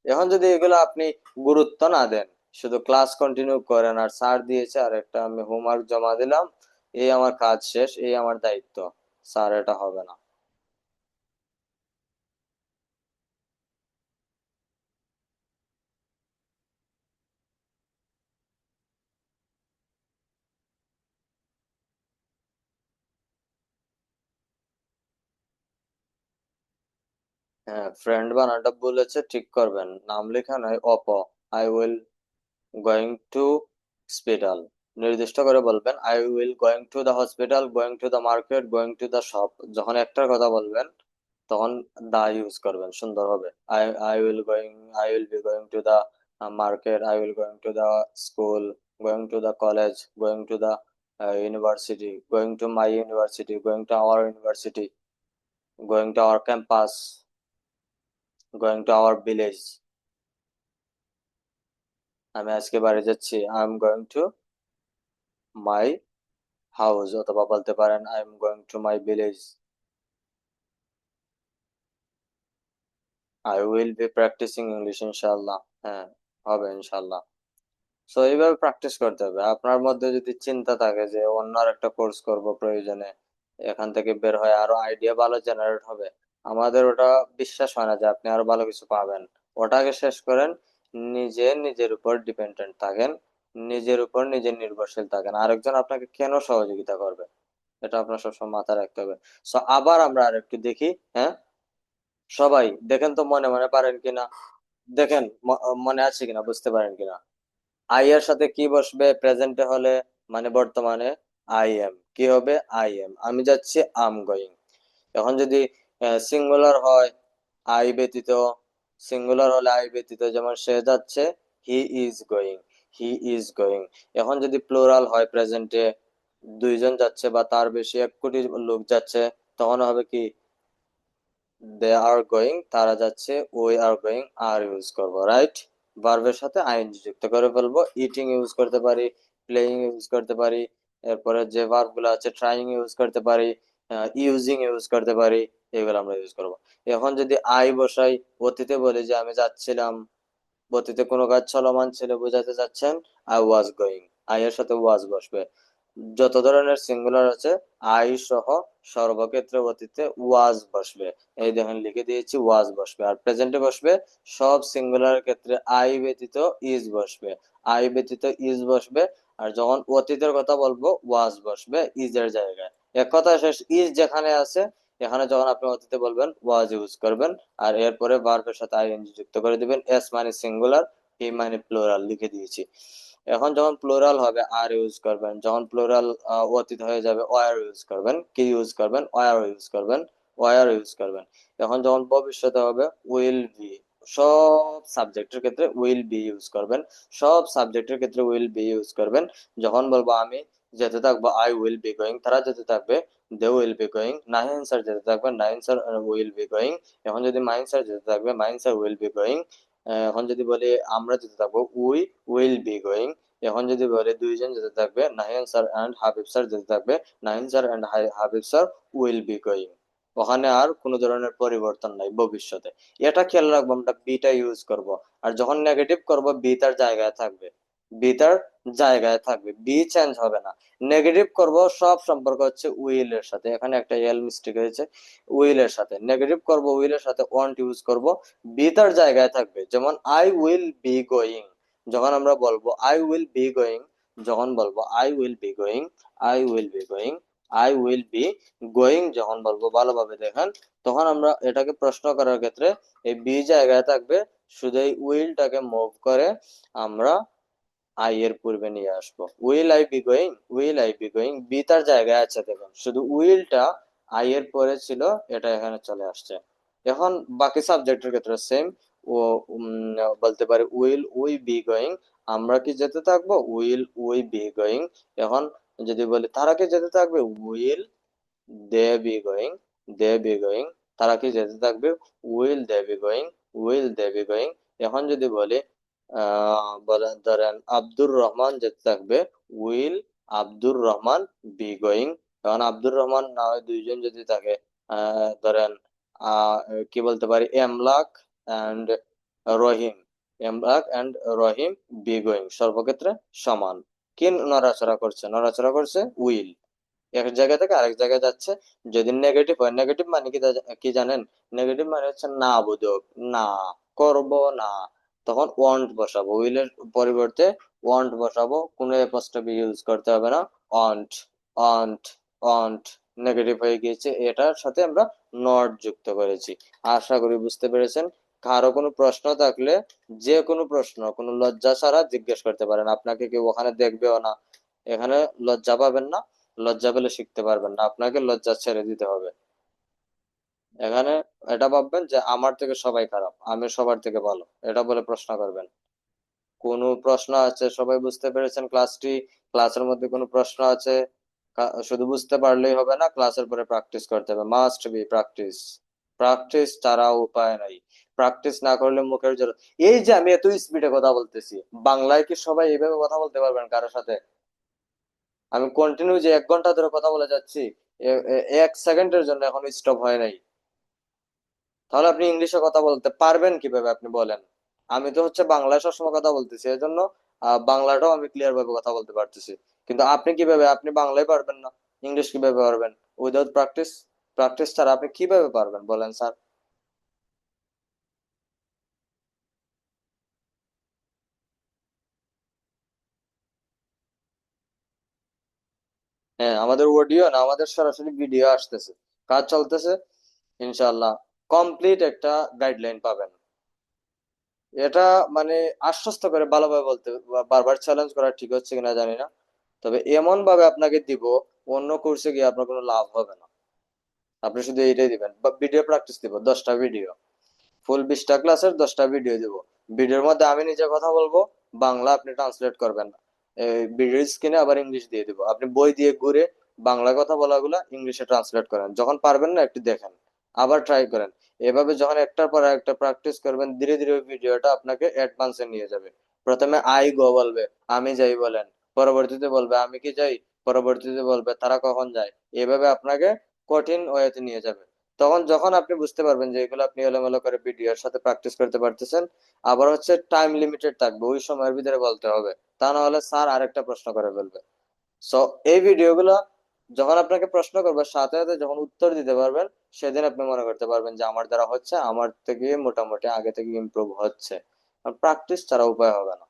S1: এখন যদি এগুলো আপনি গুরুত্ব না দেন, শুধু ক্লাস কন্টিনিউ করেন আর স্যার দিয়েছে আর একটা আমি হোমওয়ার্ক জমা দিলাম, এই আমার কাজ শেষ, এই আমার দায়িত্ব, স্যার, এটা হবে না। হ্যাঁ, ফ্রেন্ড বানানটা বলেছে, ঠিক করবেন, নাম লেখা নয়, অপ। I will going two hospital, নির্দিষ্ট করে বলবেন। I will going to the hospital, going to the market, going to the shop. যখন একটার কথা বলবেন তখন দা ইউজ করবেন, সুন্দর হবে। I I will going, I will be going to the market, I will going to the school, going to the college, going to the university, going to my university, going to our university, going to our campus, going to our village. আমি আজকে বাড়ি যাচ্ছি, I am going to my house, অথবা বলতে পারেন I am going to my village. I will be practising English ইনশাআল্লাহ। হ্যাঁ, হবে ইনশাআল্লাহ। সো এইভাবে প্র্যাকটিস করতে হবে। আপনার মধ্যে যদি চিন্তা থাকে যে অন্য আর একটা কোর্স করব প্রয়োজনে, এখান থেকে বের হয়ে আরো আইডিয়া ভালো জেনারেট হবে, আমাদের ওটা বিশ্বাস হয় না যে আপনি আরো ভালো কিছু পাবেন। ওটাকে শেষ করেন, নিজে নিজের উপর ডিপেন্ডেন্ট থাকেন, নিজের উপর নিজে নির্ভরশীল থাকেন, আরেকজন আপনাকে কেন সহযোগিতা করবে, এটা আপনার সবসময় মাথায় রাখতে হবে। সো আবার আমরা আরেকটু দেখি। হ্যাঁ, সবাই দেখেন তো মনে মনে পারেন কিনা, দেখেন মনে আছে কিনা, বুঝতে পারেন কিনা। আই এর সাথে কি বসবে প্রেজেন্টে হলে, মানে বর্তমানে আই এম কি হবে, আই এম, আমি যাচ্ছি, আম গোয়িং। এখন যদি সিঙ্গুলার হয়, আই ব্যতীত, সিঙ্গুলার হলে আই ব্যতীত, যেমন সে যাচ্ছে, হি is going, he is going. এখন যদি প্লুরাল হয় প্রেজেন্টে, দুইজন যাচ্ছে বা তার বেশি, 1 কোটি লোক যাচ্ছে, তখন হবে কি, দে আর গোয়িং, তারা যাচ্ছে, we are going, are use করবো, রাইট। ভার্বের সাথে আইএনজি যুক্ত করে ফেলবো, ইটিং ইউজ করতে পারি, প্লেইং ইউজ করতে পারি, এরপরে যে ভার্ব গুলো আছে, ট্রাইং ইউজ করতে পারি, ইউজিং ইউজ করতে পারি, এগুলো আমরা ইউজ করবো। এখন যদি আই বসাই, অতীতে বলি যে আমি যাচ্ছিলাম, অতীতে কোনো কাজ চলমান ছিল বোঝাতে চাচ্ছেন, আই ওয়াজ গোয়িং, আই এর সাথে ওয়াজ বসবে। যত ধরনের সিঙ্গুলার আছে, আই সহ সর্বক্ষেত্রে অতীতে ওয়াজ বসবে। এই দেখেন লিখে দিয়েছি, ওয়াজ বসবে। আর প্রেজেন্টে বসবে সব সিঙ্গুলার ক্ষেত্রে আই ব্যতীত ইজ বসবে, আই ব্যতীত ইজ বসবে। আর যখন অতীতের কথা বলবো, ওয়াজ বসবে ইজ এর জায়গায়। এক কথা শেষ, ইজ যেখানে আছে, এখানে যখন আপনি অতীতে বলবেন, ওয়াজ ইউজ করবেন। আর এরপরে ভার্বের সাথে আইএনজি যুক্ত করে দিবেন, এস মানে সিঙ্গুলার, হি মানে প্লুরাল, লিখে দিয়েছি। এখন যখন প্লুরাল হবে, আর ইউজ করবেন। যখন প্লুরাল অতীত হয়ে যাবে, ওয়ার ইউজ করবেন। কি ইউজ করবেন, ওয়ার ইউজ করবেন, ওয়ার ইউজ করবেন। এখন যখন ভবিষ্যতে হবে, উইল বি। সব সাবজেক্টের ক্ষেত্রে উইল বি ইউজ করবেন, সব সাবজেক্টের ক্ষেত্রে উইল বি ইউজ করবেন। যখন বলবো আমি যেতে থাকবো, আই উইল বি গোয়িং, তারা যেতে থাকবে, they will be going. Nahin sir যেতে থাকবে, Nahin sir will be going. এখন যদি মাইন স্যার যেতে থাকবে, Main sir will be going. এখন যদি বলি আমরা যেতে থাকবো, উই উইল বি গোয়িং। এখন যদি বলে দুইজন যেতে থাকবে, Nahian sir and Habib sir যেতে থাকবে, Nahin sir and Habib sir will be going. ওখানে আর কোনো ধরনের পরিবর্তন নাই ভবিষ্যতে। এটা খেয়াল রাখবো, আমরা বিটা ইউজ করব। আর যখন নেগেটিভ করব, বি তার জায়গায় থাকবে, বি তার জায়গায় থাকবে, বি চেঞ্জ হবে না। নেগেটিভ করব, সব সম্পর্ক হচ্ছে উইল এর সাথে, এখানে একটা এল মিস্টেক হয়েছে, উইল এর সাথে নেগেটিভ করব, উইল এর সাথে ওয়ান্ট ইউজ করব, বি তার জায়গায় থাকবে। যেমন আই উইল বি গোয়িং, যখন আমরা বলবো আই উইল বি গোয়িং, যখন বলবো I will be going, I will be going, I will be going, যখন বলবো ভালোভাবে দেখেন, তখন আমরা এটাকে প্রশ্ন করার ক্ষেত্রে এই বি জায়গায় থাকবে, শুধু এই উইলটাকে মুভ করে আমরা আই এর পূর্বে নিয়ে আসবো। Will I be going, will I be going, be তার জায়গায় আছে, দেখুন শুধু উইলটা আই এর পরে ছিল, এটা এখানে চলে আসছে। এখন বাকি সাবজেক্টের ক্ষেত্রে সেম। ও বলতে পারি উইল উই বি গোয়িং, আমরা কি যেতে থাকবো, উইল উই বি গোয়িং। এখন যদি বলি তারা কি যেতে থাকবে, will they be going, they be going. তারা কি যেতে থাকবে, will they be going, will they be going. এখন যদি বলি বলেন ধরেন আব্দুর রহমান যেতে থাকবে, will Abdur Rahman be going. এখন আব্দুর রহমান না হয় দুইজন যদি থাকে, ধরেন আহ কি বলতে পারি, Emlak and Rahim, Emlak and Rahim be going, সর্বক্ষেত্রে সমান। কি নড়াচড়া করছে, নড়াচড়া করছে উইল, এক জায়গা থেকে আরেক জায়গায় যাচ্ছে। যদি নেগেটিভ হয়, নেগেটিভ মানে কি কি জানেন, নেগেটিভ মানে হচ্ছে না বোধক, না করব না, তখন ওয়ান্ট বসাবো, উইলের পরিবর্তে ওয়ান্ট বসাবো, কোনো অ্যাপোস্ট্রফি ইউজ করতে হবে না, ওয়ান্ট, ওয়ান্ট, ওয়ান্ট। নেগেটিভ হয়ে গিয়েছে, এটার সাথে আমরা নট যুক্ত করেছি। আশা করি বুঝতে পেরেছেন। কারো কোনো প্রশ্ন থাকলে, যে কোনো প্রশ্ন কোনো লজ্জা ছাড়া জিজ্ঞেস করতে পারেন, আপনাকে কেউ ওখানে দেখবেও না, এখানে লজ্জা পাবেন না, লজ্জা পেলে শিখতে পারবেন না, আপনাকে লজ্জা ছেড়ে দিতে হবে। এখানে এটা ভাববেন যে আমার থেকে সবাই খারাপ, আমি সবার থেকে ভালো, এটা বলে প্রশ্ন করবেন। কোনো প্রশ্ন আছে, সবাই বুঝতে পেরেছেন ক্লাসটি? ক্লাসের মধ্যে কোনো প্রশ্ন আছে? শুধু বুঝতে পারলেই হবে না, ক্লাসের পরে প্র্যাকটিস করতে হবে, মাস্ট বি প্র্যাকটিস, প্র্যাকটিস ছাড়া উপায় নাই। প্র্যাকটিস না করলে মুখের জোর। এই যে আমি এত স্পিডে কথা বলতেছি, বাংলায় কি সবাই এইভাবে কথা বলতে পারবেন কারোর সাথে? আমি কন্টিনিউ যে 1 ঘন্টা ধরে কথা বলে যাচ্ছি, 1 সেকেন্ডের জন্য এখনো স্টপ হয় নাই। তাহলে আপনি ইংলিশে কথা বলতে পারবেন কিভাবে আপনি বলেন? আমি তো হচ্ছে বাংলায় সবসময় কথা বলতেছি, এজন্য বাংলাটাও আমি ক্লিয়ার ভাবে কথা বলতে পারতেছি। কিন্তু আপনি কিভাবে, আপনি বাংলায় পারবেন না, ইংলিশ কিভাবে পারবেন? উইদাউট প্র্যাকটিস, প্র্যাকটিস ছাড়া আপনি কিভাবে পারবেন বলেন স্যার? হ্যাঁ, আমাদের অডিও না, আমাদের সরাসরি ভিডিও আসতেছে, কাজ চলতেছে। ইনশাআল্লাহ কমপ্লিট একটা গাইডলাইন পাবেন। এটা মানে আশ্বস্ত করে ভালোভাবে বলতে, বারবার চ্যালেঞ্জ করা ঠিক হচ্ছে কিনা জানি না, তবে এমন ভাবে আপনাকে দিব, অন্য কোর্সে গিয়ে আপনার কোনো লাভ হবে না। আপনি শুধু এইটাই দিবেন, বা ভিডিও প্র্যাকটিস দিব 10টা ভিডিও, ফুল 20টা ক্লাসের 10টা ভিডিও দিব। ভিডিওর মধ্যে আমি নিজে কথা বলবো, বাংলা আপনি ট্রান্সলেট করবেন। এই ভিডিওর স্ক্রিনে আবার ইংলিশ দিয়ে দিব, আপনি বই দিয়ে ঘুরে বাংলা কথা বলাগুলা ইংলিশে ট্রান্সলেট করেন, যখন পারবেন না একটু দেখেন, আবার ট্রাই করেন। এভাবে যখন একটার পর একটা প্র্যাকটিস করবেন, ধীরে ধীরে ওই ভিডিওটা আপনাকে অ্যাডভান্সে নিয়ে যাবে। প্রথমে আই গো বলবে, আমি যাই বলেন, পরবর্তীতে বলবে আমি কি যাই, পরবর্তীতে বলবে তারা কখন যায়। এভাবে আপনাকে কঠিন ওয়েতে নিয়ে যাবে। তখন যখন আপনি বুঝতে পারবেন যে এগুলো আপনি এলোমেলো করে ভিডিওর সাথে প্র্যাকটিস করতে পারতেছেন, আবার হচ্ছে টাইম লিমিটেড থাকবে, ওই সময়ের ভিতরে বলতে হবে, তা না হলে স্যার আরেকটা প্রশ্ন করে ফেলবে। সো এই ভিডিওগুলো যখন আপনাকে প্রশ্ন করবে, সাথে সাথে যখন উত্তর দিতে পারবেন, সেদিন আপনি মনে করতে পারবেন যে আমার দ্বারা হচ্ছে, আমার থেকে মোটামুটি আগে থেকে ইমপ্রুভ হচ্ছে। প্র্যাকটিস ছাড়া উপায় হবে না।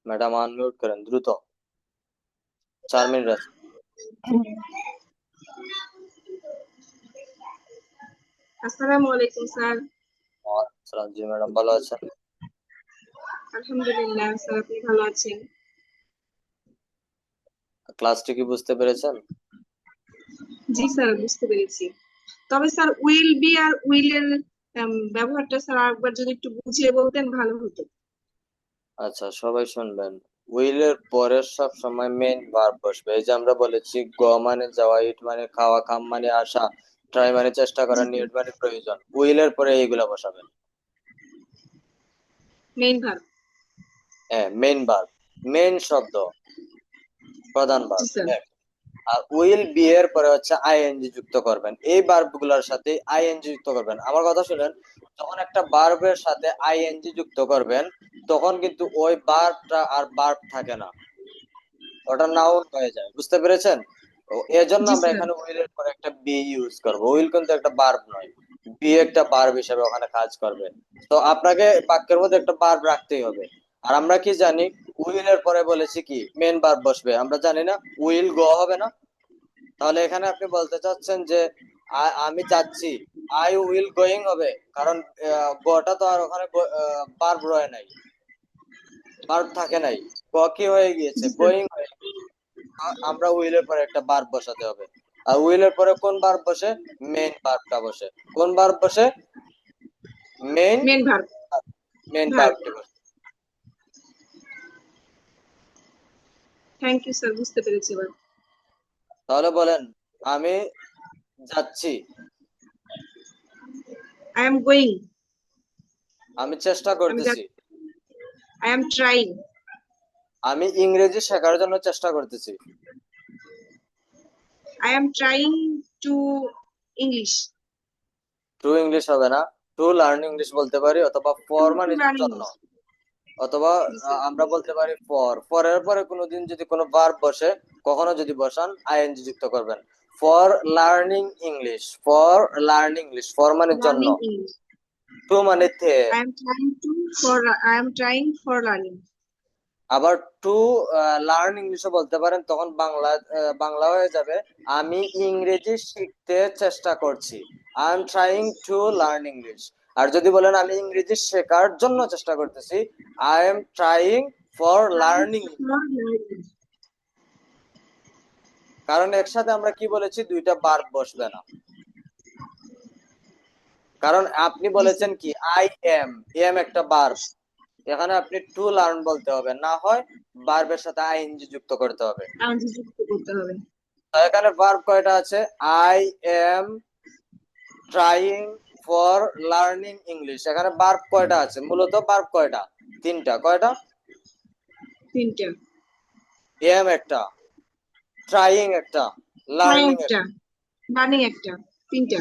S1: ম্যাডাম আনমিউট করেন দ্রুত, 4 মিনিট আছে।
S3: আসসালামু আলাইকুম স্যার।
S1: সালাম, জি ম্যাডাম ভালো আছেন?
S3: আলহামদুলিল্লাহ স্যার, আপনি ভালো আছেন?
S1: ক্লাসটি কি বুঝতে পেরেছেন?
S3: জি স্যার, বুঝতে পেরেছি। তবে স্যার উইল বি আর উইলের ব্যবহারটা স্যার আরেকবার যদি একটু বুঝিয়ে বলতেন ভালো হতো।
S1: আচ্ছা, সবাই শুনবেন। উইলের পরে সব সময় মেইন ভার্ব বসবে। এই যে আমরা বলেছি, গ মানে যাওয়া, ইট মানে খাওয়া, কাম মানে আসা, ট্রাই মানে চেষ্টা করা,
S3: জি
S1: নিড
S3: স্যার,
S1: মানে প্রয়োজন। উইলের পরে এইগুলা বসাবেন।
S3: Main verb.
S1: হ্যাঁ, মেইন ভার্ব, মেইন শব্দ, প্রধান
S3: জি
S1: ভার্ব।
S3: স্যার।
S1: আর উইল বি এর পরে হচ্ছে আইএনজি যুক্ত করবেন, এই ভার্ব গুলার সাথে আইএনজি যুক্ত করবেন। আমার কথা শুনেন, যখন একটা ভার্বের সাথে আইএনজি যুক্ত করবেন, তখন কিন্তু ওই ভার্বটা আর ভার্ব থাকে না, ওটা নাউন হয়ে যায়, বুঝতে পেরেছেন? এজন্য
S3: জি
S1: আমরা
S3: স্যার।
S1: এখানে উইল এর পরে একটা বি ইউজ করব। উইল কিন্তু একটা ভার্ব নয়, বি একটা ভার্ব হিসেবে ওখানে কাজ করবে। তো আপনাকে বাক্যের মধ্যে একটা ভার্ব রাখতেই হবে। আর আমরা কি জানি, উইল এর পরে বলেছি কি মেন ভার্ব বসবে, আমরা জানি না উইল গো হবে না? তাহলে এখানে আপনি বলতে চাচ্ছেন যে আমি যাচ্ছি, আই উইল গোয়িং হবে, কারণ গোটা তো আর ওখানে ভার্ব রয়ে নাই, ভার্ব থাকে নাই, গ কি হয়ে গিয়েছে,
S3: জি স্যার।
S1: গোয়িং হয়ে গিয়েছে। আমরা উইলের পরে একটা ভার্ব বসাতে হবে। আর উইলের পরে কোন ভার্ব বসে? মেইন ভার্বটা বসে। কোন ভার্ব বসে? Main,
S3: main verb.
S1: Main
S3: verb.
S1: ভার্বটি বসে।
S3: থ্যাংক ইউ স্যার, বুঝতে পেরেছি এবার।
S1: তাহলে বলেন, আমি যাচ্ছি,
S3: আই এম গোয়িং।
S1: আমি চেষ্টা
S3: আমি
S1: করতেছি,
S3: আই এম ট্রাইং।
S1: আমি ইংরেজি শেখার জন্য চেষ্টা করতেছি।
S3: I am trying to English.
S1: To English হবে না, টু লার্ন ইংলিশ বলতে পারি, অথবা ফর
S3: টু
S1: মানে
S3: লার্ন
S1: জন্য,
S3: ইংলিশ।
S1: অথবা
S3: জি স্যার।
S1: আমরা বলতে পারি ফর। ফরের পরে কোনোদিন যদি কোনো ভার্ব বসে, কখনো যদি বসান, আইএনজি যুক্ত করবেন। For learning English, for learning English, for মানে জন্য,
S3: লার্নিং ইংলিশ।
S1: টু মানে the.
S3: I am trying for learning.
S1: আবার টু লার্ন ইংলিশও বলতে পারেন, তখন বাংলা বাংলা হয়ে যাবে, আমি ইংরেজি শিখতে চেষ্টা করছি, I am trying to learn English. আর যদি বলেন আমি ইংরেজি শেখার জন্য চেষ্টা করতেছি, I am trying for learning. কারণ একসাথে আমরা কি বলেছি, দুইটা ভার্ব বসবে না। কারণ আপনি
S3: জি
S1: বলেছেন
S3: স্যার।
S1: কি আই এম, এম একটা ভার্ব, এখানে আপনি টু লার্ন বলতে হবে, না হয় ভার্বের সাথে আইএনজি যুক্ত করতে হবে।
S3: আইএনজি যুক্ত করতে হবে।
S1: তো এখানে ভার্ব কয়টা আছে? I am trying for learning English. এখানে ভার্ব কয়টা আছে? মূলত ভার্ব কয়টা? তিনটা। কয়টা?
S3: তিনটা।
S1: এম একটা, ট্রাইং একটা,
S3: ট্রাই
S1: লার্নিং
S3: একটা,
S1: একটা।
S3: লার্নিং একটা, তিনটা।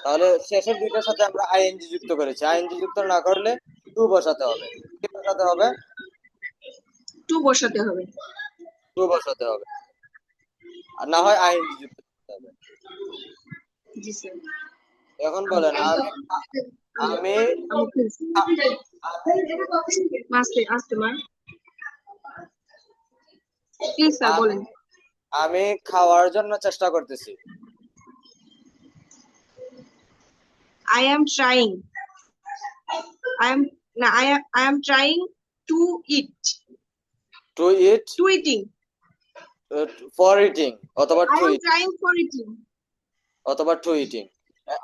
S1: তাহলে শেষের দুইটার সাথে আমরা আইএনজি যুক্ত করেছি, আইএনজি যুক্ত না করলে টু বসাতে হবে। কি বসাতে হবে?
S3: টু বসাতে হবে।
S1: টু বসাতে হবে, আর না হয় আইএনজি যুক্ত করতে হবে।
S3: জি স্যার।
S1: এখন বলেন, আমি আমি
S3: আস্তে আস্তে মা, প্লিজ স্যার
S1: আমি
S3: বলেন।
S1: আমি খাওয়ার জন্য চেষ্টা করতেছি।
S3: I am trying, I am না, I am trying to eat,
S1: to eat,
S3: to eating,
S1: for eating, অথবা
S3: I
S1: to
S3: am
S1: eating,
S3: trying for eating.
S1: অথবা টু ইটিং।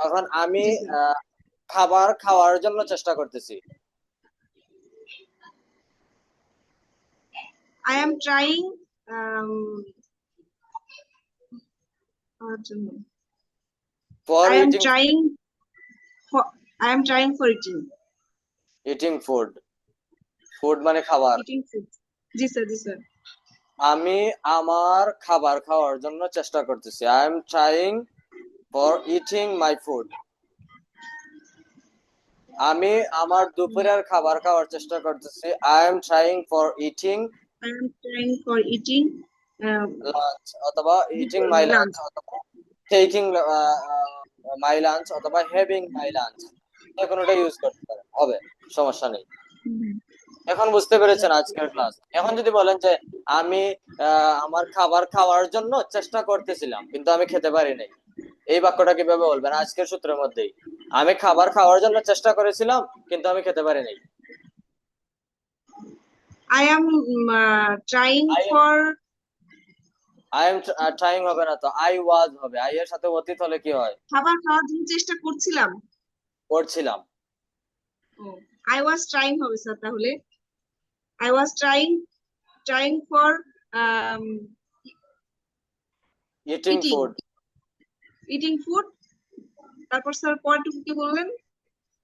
S1: এখন আমি
S3: জি স্যার।
S1: খাবার খাওয়ার জন্য চেষ্টা করতেছি।
S3: আই এম ট্রাইং জন্য,
S1: for
S3: I am
S1: eating,
S3: trying I am trying for eating,
S1: eating food, food মানে খাবার।
S3: Eating food. জি স্যার, জি স্যার।
S1: আমি আমার খাবার খাওয়ার জন্য চেষ্টা করতেছি। I am trying for eating my food. আমি আমার দুপুরের খাবার খাওয়ার চেষ্টা করতেছি। I am trying for eating
S3: I am trying for eating
S1: lunch, অথবা ইটিং মাই লাঞ্চ,
S3: লাঞ্চ।
S1: অথবা টেকিং মাই লাঞ্চ, অথবা হ্যাভিং মাই লাঞ্চ। যে কোনোটা ইউজ করতে পারেন, হবে, সমস্যা নেই। এখন বুঝতে পেরেছেন আজকের ক্লাস? এখন যদি বলেন যে আমি আমার খাবার খাওয়ার জন্য চেষ্টা করতেছিলাম কিন্তু আমি খেতে পারি নাই, এই বাক্যটা কিভাবে বলবেন? আজকের সূত্রের মধ্যেই, আমি খাবার খাওয়ার জন্য চেষ্টা করেছিলাম কিন্তু আমি খেতে পারি নাই।
S3: I am trying
S1: I
S3: for,
S1: I am trying হবে না তো, আই ওয়াজ হবে। আই এর সাথে অতীত হলে কি হয়?
S3: খাবার খাওয়ার জন্য চেষ্টা করছিলাম।
S1: করছিলাম।
S3: আই ওয়াজ ট্রাইং হবে স্যার তাহলে। I was trying for
S1: eating
S3: eating,
S1: food.
S3: Eating food. তারপর স্যার পরেরটুকু কি বললেন?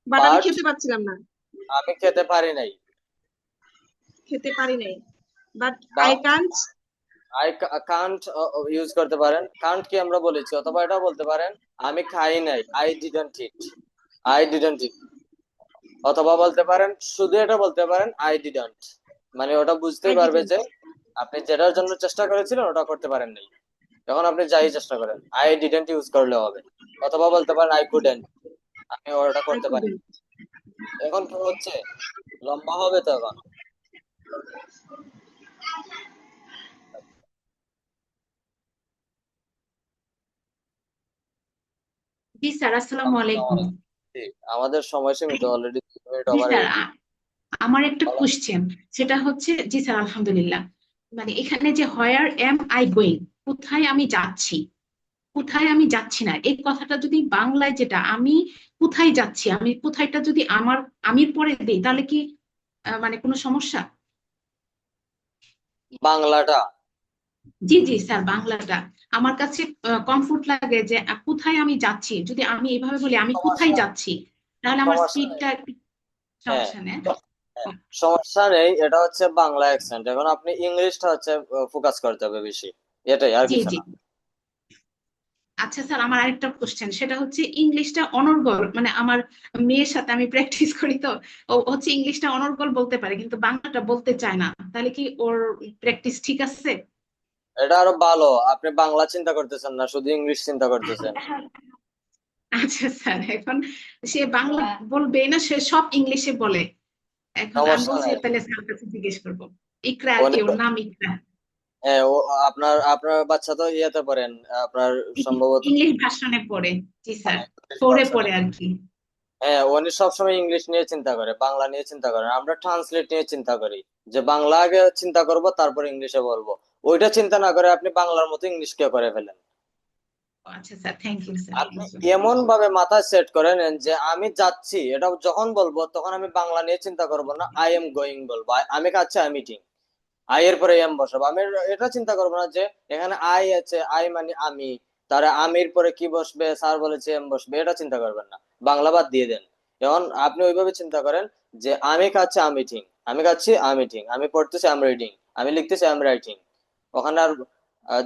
S3: বাট আমি
S1: বাট
S3: খেতে পাচ্ছিলাম না,
S1: আমি খেতে পারি নাই।
S3: খেতে পারি নাই। But I
S1: but
S3: can't.
S1: I can't use করতে পারেন। কান্ট কি আমরা বলেছি, অথবা এটাও বলতে পারেন আমি খাই নাই, I didn't eat, I didn't eat. অথবা বলতে পারেন, শুধু এটা বলতে পারেন আই ডিডন্ট, মানে ওটা বুঝতেই
S3: আই
S1: পারবে
S3: ডিডন্ট।
S1: যে আপনি যেটার জন্য চেষ্টা করেছিলেন ওটা করতে পারেন নাই। এখন আপনি যাই চেষ্টা করেন, আই ডিডন্ট ইউজ করলে হবে। অথবা বলতে পারেন আই কুডেন্ট, আমি ওটা
S3: আই
S1: করতে পারি।
S3: কুডন্ট।
S1: এখন কি হচ্ছে? লম্বা হবে তো এখন।
S4: জি স্যার, আসসালামু আলাইকুম।
S1: জি, আমাদের সময় সীমিত, অলরেডি 2 মিনিট
S4: জি
S1: ওভার
S4: স্যার,
S1: হয়ে গেছে।
S4: আমার একটা কোশ্চেন, সেটা হচ্ছে, জি স্যার আলহামদুলিল্লাহ, মানে এখানে যে হোয়ার এম আই গোয়িং, কোথায় আমি যাচ্ছি, কোথায় আমি যাচ্ছি না, এই কথাটা যদি বাংলায়, যেটা আমি কোথায় যাচ্ছি, আমি কোথায়টা যদি আমার আমির পরে দিই তাহলে কি মানে কোনো সমস্যা?
S1: বাংলাটা
S4: জি জি স্যার, বাংলাটা আমার কাছে কমফোর্ট লাগে, যে কোথায় আমি যাচ্ছি, যদি আমি এইভাবে বলি আমি কোথায়
S1: সমস্যা,
S4: যাচ্ছি, তাহলে আমার
S1: সমস্যা নেই।
S4: স্পিডটা একটু
S1: হ্যাঁ,
S4: সমস্যা নেই।
S1: হ্যাঁ, সমস্যা নেই। এটা হচ্ছে বাংলা অ্যাকসেন্ট। এখন আপনি ইংলিশটা হচ্ছে ফোকাস করতে হবে বেশি, এটাই, আর
S4: জি
S1: কিছু
S4: জি।
S1: না।
S4: আচ্ছা স্যার, আমার আরেকটা কোশ্চেন, সেটা হচ্ছে ইংলিশটা অনর্গল, মানে আমার মেয়ের সাথে আমি প্র্যাকটিস করি, তো ও হচ্ছে ইংলিশটা অনর্গল বলতে পারে কিন্তু বাংলাটা বলতে চায় না, তাহলে কি ওর প্র্যাকটিস ঠিক আছে?
S1: এটা আরো ভালো, আপনি বাংলা চিন্তা করতেছেন না, শুধু ইংলিশ চিন্তা করতেছেন।
S4: আচ্ছা স্যার, এখন সে বাংলা বলবে না, সে সব ইংলিশে বলে। এখন আমি
S1: সমস্যা
S4: বলছি
S1: নাই।
S4: তাহলে স্যার কাছে জিজ্ঞেস করবো। ইকরা আর কি,
S1: উনি
S4: ওর নাম ইকরা।
S1: হ্যাঁ, ও আপনার আপনার বাচ্চা তো ইয়েতে পড়েন, আপনার সম্ভবত
S4: ইংলিশ ভার্সনে পড়ে। জি স্যার,
S1: ইংলিশ
S4: ফোরে
S1: ভার্সনে।
S4: পড়ে আর কি।
S1: হ্যাঁ, উনি সবসময় ইংলিশ নিয়ে চিন্তা করে, বাংলা নিয়ে চিন্তা করেন। আমরা ট্রান্সলেট নিয়ে চিন্তা করি, যে বাংলা আগে চিন্তা করব তারপর ইংলিশে বলবো। ওইটা চিন্তা না করে আপনি বাংলার মতো ইংলিশ কে করে ফেলেন।
S4: আচ্ছা স্যার, থ্যাংক ইউ স্যার,
S1: আপনি
S4: থ্যাংক ইউ।
S1: এমন ভাবে মাথায় সেট করে নেন যে আমি যাচ্ছি, এটা যখন বলবো তখন আমি বাংলা নিয়ে চিন্তা করব না, আই এম গোয়িং বলবো। আমি খাচ্ছি, আই মিটিং, আই এর পরে এম বসাবো। আমি এটা চিন্তা করবো না যে এখানে আই আছে, আই মানে আমি, তার আমির পরে কি বসবে, স্যার বলেছে এম বসবে, এটা চিন্তা করবেন না, বাংলা বাদ দিয়ে দেন। এখন আপনি ওইভাবে চিন্তা করেন যে আমি খাচ্ছি, আমি মিটিং, আমি খাচ্ছি, আমি মিটিং, আমি পড়তেছি, আম রিডিং, আমি লিখতেছি, আম রাইটিং। ওখানে আর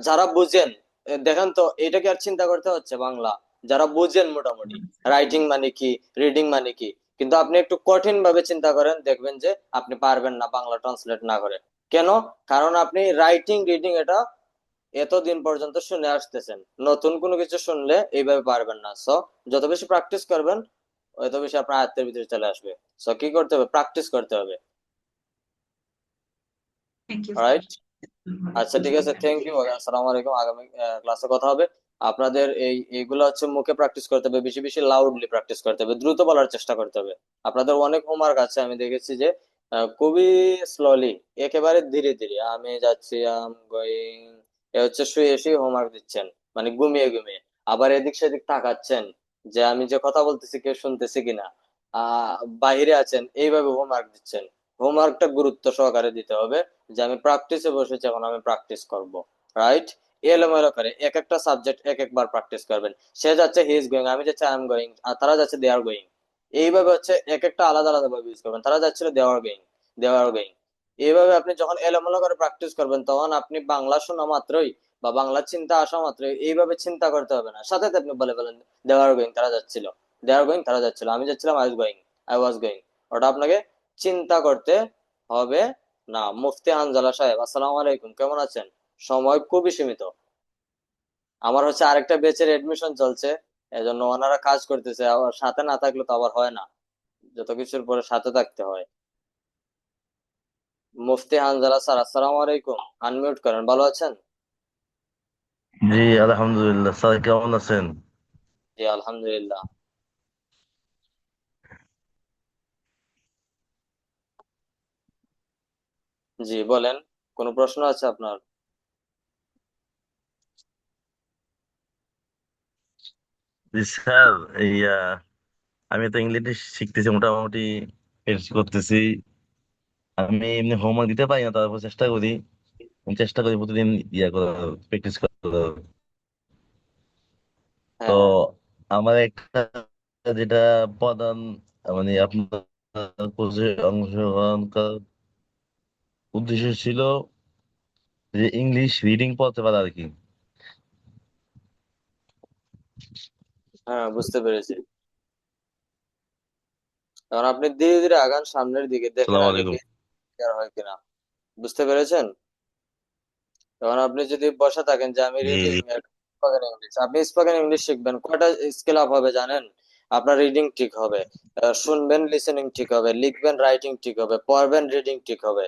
S1: যারা বুঝেন, দেখেন তো এটা কি আর চিন্তা করতে হচ্ছে বাংলা? যারা বুঝেন মোটামুটি রাইটিং মানে কি, রিডিং মানে কি, কিন্তু আপনি একটু কঠিন ভাবে চিন্তা করেন, দেখবেন যে আপনি পারবেন না বাংলা ট্রান্সলেট না করে। কেন? কারণ আপনি রাইটিং রিডিং এটা এতদিন পর্যন্ত শুনে আসতেছেন, নতুন কোনো কিছু শুনলে এইভাবে পারবেন না। সো যত বেশি প্র্যাকটিস করবেন তত বেশি আপনার আয়ত্তের ভিতরে চলে আসবে। সো কি করতে হবে? প্র্যাকটিস করতে হবে।
S4: Thank you sir.
S1: রাইট? আচ্ছা ঠিক আছে, থ্যাংক ইউ, আসসালামু আলাইকুম। আগামী ক্লাসে কথা হবে। আপনাদের এইগুলো হচ্ছে মুখে প্র্যাকটিস করতে হবে, বেশি বেশি লাউডলি প্র্যাকটিস করতে হবে, দ্রুত বলার চেষ্টা করতে হবে। আপনাদের অনেক হোমওয়ার্ক আছে, আমি দেখেছি যে খুবই স্লোলি, একেবারে ধীরে ধীরে আমি যাচ্ছি, আম গোয়িং, এ হচ্ছে শুয়ে শুয়ে হোমওয়ার্ক দিচ্ছেন, মানে ঘুমিয়ে ঘুমিয়ে। আবার এদিক সেদিক তাকাচ্ছেন যে আমি যে কথা বলতেছি কেউ শুনতেছে কিনা, বাহিরে আছেন, এইভাবে হোমওয়ার্ক দিচ্ছেন। হোমওয়ার্কটা গুরুত্ব সহকারে দিতে হবে, যে আমি প্র্যাকটিসে বসেছি, এখন আমি প্র্যাকটিস করব। রাইট? এলোমেলো করে এক একটা সাবজেক্ট এক একবার প্র্যাকটিস করবেন। সে যাচ্ছে হি ইজ গোয়িং, আমি যাচ্ছি আই এম গোয়িং, আর তারা যাচ্ছে দে আর গোয়িং। এইভাবে হচ্ছে এক একটা আলাদা আলাদা ভাবে ইউজ করবেন। তারা যাচ্ছিল দে are going, they are going. এইভাবে আপনি যখন এলোমেলো করে প্র্যাকটিস করবেন, তখন আপনি বাংলা শোনা মাত্রই বা বাংলা চিন্তা আসা মাত্রই এইভাবে চিন্তা করতে হবে না, সাথে সাথে আপনি বলে ফেলেন দে আর গোয়িং, তারা যাচ্ছিল, দে আর গোয়িং, তারা যাচ্ছিল, আমি যাচ্ছিলাম, I was going, I was going. ওটা আপনাকে চিন্তা করতে হবে না। মুফতি হানজালা সাহেব, আসসালামু আলাইকুম, কেমন আছেন? সময় খুবই সীমিত, আমার হচ্ছে আরেকটা ব্যাচের এডমিশন চলছে, এজন্য ওনারা কাজ করতেছে, আবার সাথে না থাকলে তো আবার হয় না, যত কিছুর পরে সাথে থাকতে হয়। মুফতি হানজালা স্যার, আসসালামু আলাইকুম, আনমিউট করেন, ভালো আছেন?
S5: জি আলহামদুলিল্লাহ, স্যার কেমন আছেন?
S1: জি আলহামদুলিল্লাহ। জি বলেন, কোনো প্রশ্ন আছে আপনার?
S5: জি স্যার, এই আমি তো ইংলিশ শিখতেছি মোটামুটি, প্র্যাকটিস করতেছি। আমি এমনি হোমওয়ার্ক দিতে পারি না, তারপর চেষ্টা করি, চেষ্টা করি প্রতিদিন করার, প্র্যাকটিস করার। তো
S1: হ্যাঁ, হ্যাঁ।
S5: আমার একটা যেটা প্রধান, মানে আপনার কোর্সে অংশগ্রহণ করার উদ্দেশ্য ছিল যে ইংলিশ রিডিং পড়তে পারা আর কি।
S1: হ্যাঁ, বুঝতে পেরেছি। এখন আপনি ধীরে ধীরে আগান সামনের দিকে, দেখেন
S5: সালাম
S1: আগে
S5: আলাইকুম।
S1: ক্লিয়ার হয় কিনা। বুঝতে পেরেছেন? তখন আপনি যদি বসে থাকেন যে আমি
S5: জি
S1: রিডিং,
S5: জি
S1: স্পোকেন ইংলিশ, আপনি স্পোকেন ইংলিশ শিখবেন, কয়টা স্কিল আপ হবে জানেন? আপনার রিডিং ঠিক হবে, শুনবেন লিসেনিং ঠিক হবে, লিখবেন রাইটিং ঠিক হবে, পড়বেন রিডিং ঠিক হবে।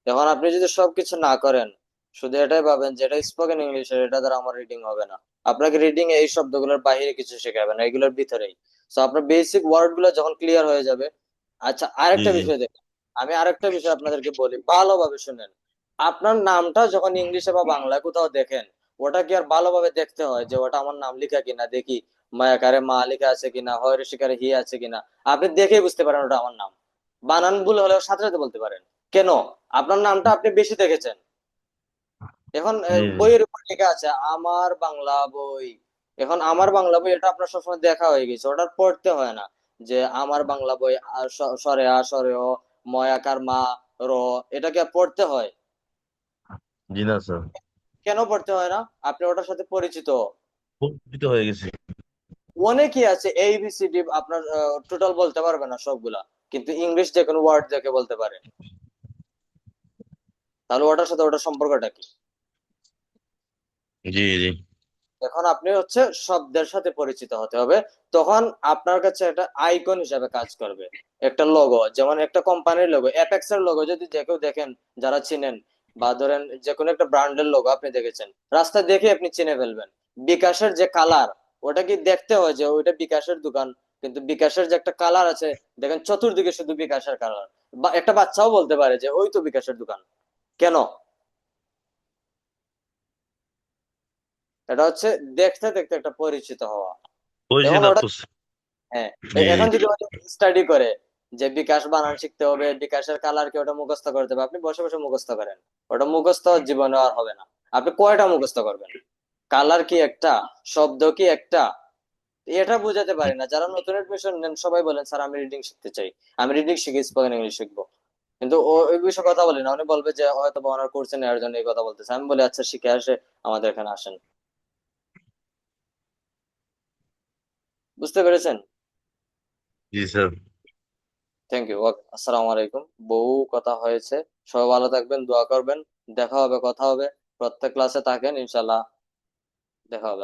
S1: এখন আপনি যদি সবকিছু না করেন, শুধু এটাই ভাবেন যে এটা স্পোকেন ইংলিশের, এটা দ্বারা আমার রিডিং হবে না, আপনাকে রিডিং এই শব্দগুলোর বাইরে কিছু শেখাবে না, এগুলোর ভিতরেই। তো আপনার বেসিক ওয়ার্ড গুলো যখন ক্লিয়ার হয়ে যাবে। আচ্ছা,
S5: জি
S1: আরেকটা
S5: জি
S1: বিষয় দেখেন, আমি আরেকটা বিষয় আপনাদেরকে বলি, ভালোভাবে শুনেন। আপনার নামটা যখন ইংলিশে বা বাংলায় কোথাও দেখেন, ওটা কি আর ভালোভাবে দেখতে হয় যে ওটা আমার নাম লেখা কিনা, দেখি মায়াকারে মা লেখা আছে কিনা, হয় ঋষিকারে হি আছে কিনা, আপনি দেখেই বুঝতে পারেন ওটা আমার নাম। বানান ভুল হলেও সাথে সাথে বলতে পারেন। কেন? আপনার নামটা আপনি বেশি দেখেছেন। এখন
S5: জি জি
S1: বইয়ের উপর লেখা আছে আমার বাংলা বই, এখন আমার বাংলা বই এটা আপনার সবসময় দেখা হয়ে গেছে, ওটা আর পড়তে হয় না যে আমার বাংলা বই সরে আ সরে অ, ময়াকার মা, র, এটাকে আর পড়তে হয়?
S5: জি না স্যার,
S1: কেন পড়তে হয় না? আপনি ওটার সাথে পরিচিত।
S5: উপকৃত হয়ে গেছি।
S1: অনেকেই আছে ABCD আপনার টোটাল বলতে পারবে না সবগুলা, কিন্তু ইংলিশ যে কোনো ওয়ার্ড দেখে বলতে পারে। তাহলে ওটার সাথে ওটার সম্পর্কটা কি?
S5: জি জি
S1: এখন আপনি হচ্ছে শব্দের সাথে পরিচিত হতে হবে, তখন আপনার কাছে একটা আইকন হিসাবে কাজ করবে। একটা লোগো, যেমন একটা কোম্পানির লোগো, অ্যাপেক্স এর লোগো যদি যে কেউ দেখেন, যারা চিনেন, বা ধরেন যে কোনো একটা ব্র্যান্ডের লোগো আপনি দেখেছেন, রাস্তায় দেখে আপনি চিনে ফেলবেন। বিকাশের যে কালার, ওটা কি দেখতে হয় যে ওইটা বিকাশের দোকান, কিন্তু বিকাশের যে একটা কালার আছে, দেখেন চতুর্দিকে শুধু বিকাশের কালার, বা একটা বাচ্চাও বলতে পারে যে ওই তো বিকাশের দোকান। কেন? এটা হচ্ছে দেখতে দেখতে একটা পরিচিত হওয়া।
S5: ওই
S1: এখন
S5: যেটা
S1: ওটা,
S5: করছে।
S1: হ্যাঁ,
S5: জি
S1: এখন যদি স্টাডি করে যে বিকাশ বানান শিখতে হবে, বিকাশের কালার কি ওটা মুখস্থ করতে হবে, আপনি বসে বসে মুখস্থ করেন, ওটা মুখস্থ জীবনে আর হবে না। আপনি কয়টা মুখস্থ করবেন? কালার কি একটা, শব্দ কি একটা, এটা বোঝাতে পারি না। যারা নতুন এডমিশন নেন সবাই বলেন স্যার আমি রিডিং শিখতে চাই, আমি রিডিং শিখে স্পোকেন ইংলিশ শিখবো, কিন্তু ও ওই বিষয়ে কথা বলি না। উনি বলবে যে হয়তো বা ওনার কোর্সে নেওয়ার জন্য এই কথা বলতেছে। আমি বলি আচ্ছা শিখে আসে আমাদের এখানে আসেন। বুঝতে পেরেছেন?
S5: জি স্যার।
S1: Thank you. ওকে, আসসালামু আলাইকুম। বহু কথা হয়েছে, সবাই ভালো থাকবেন, দোয়া করবেন। দেখা হবে, কথা হবে। প্রত্যেক ক্লাসে থাকেন, ইনশাল্লাহ দেখা হবে।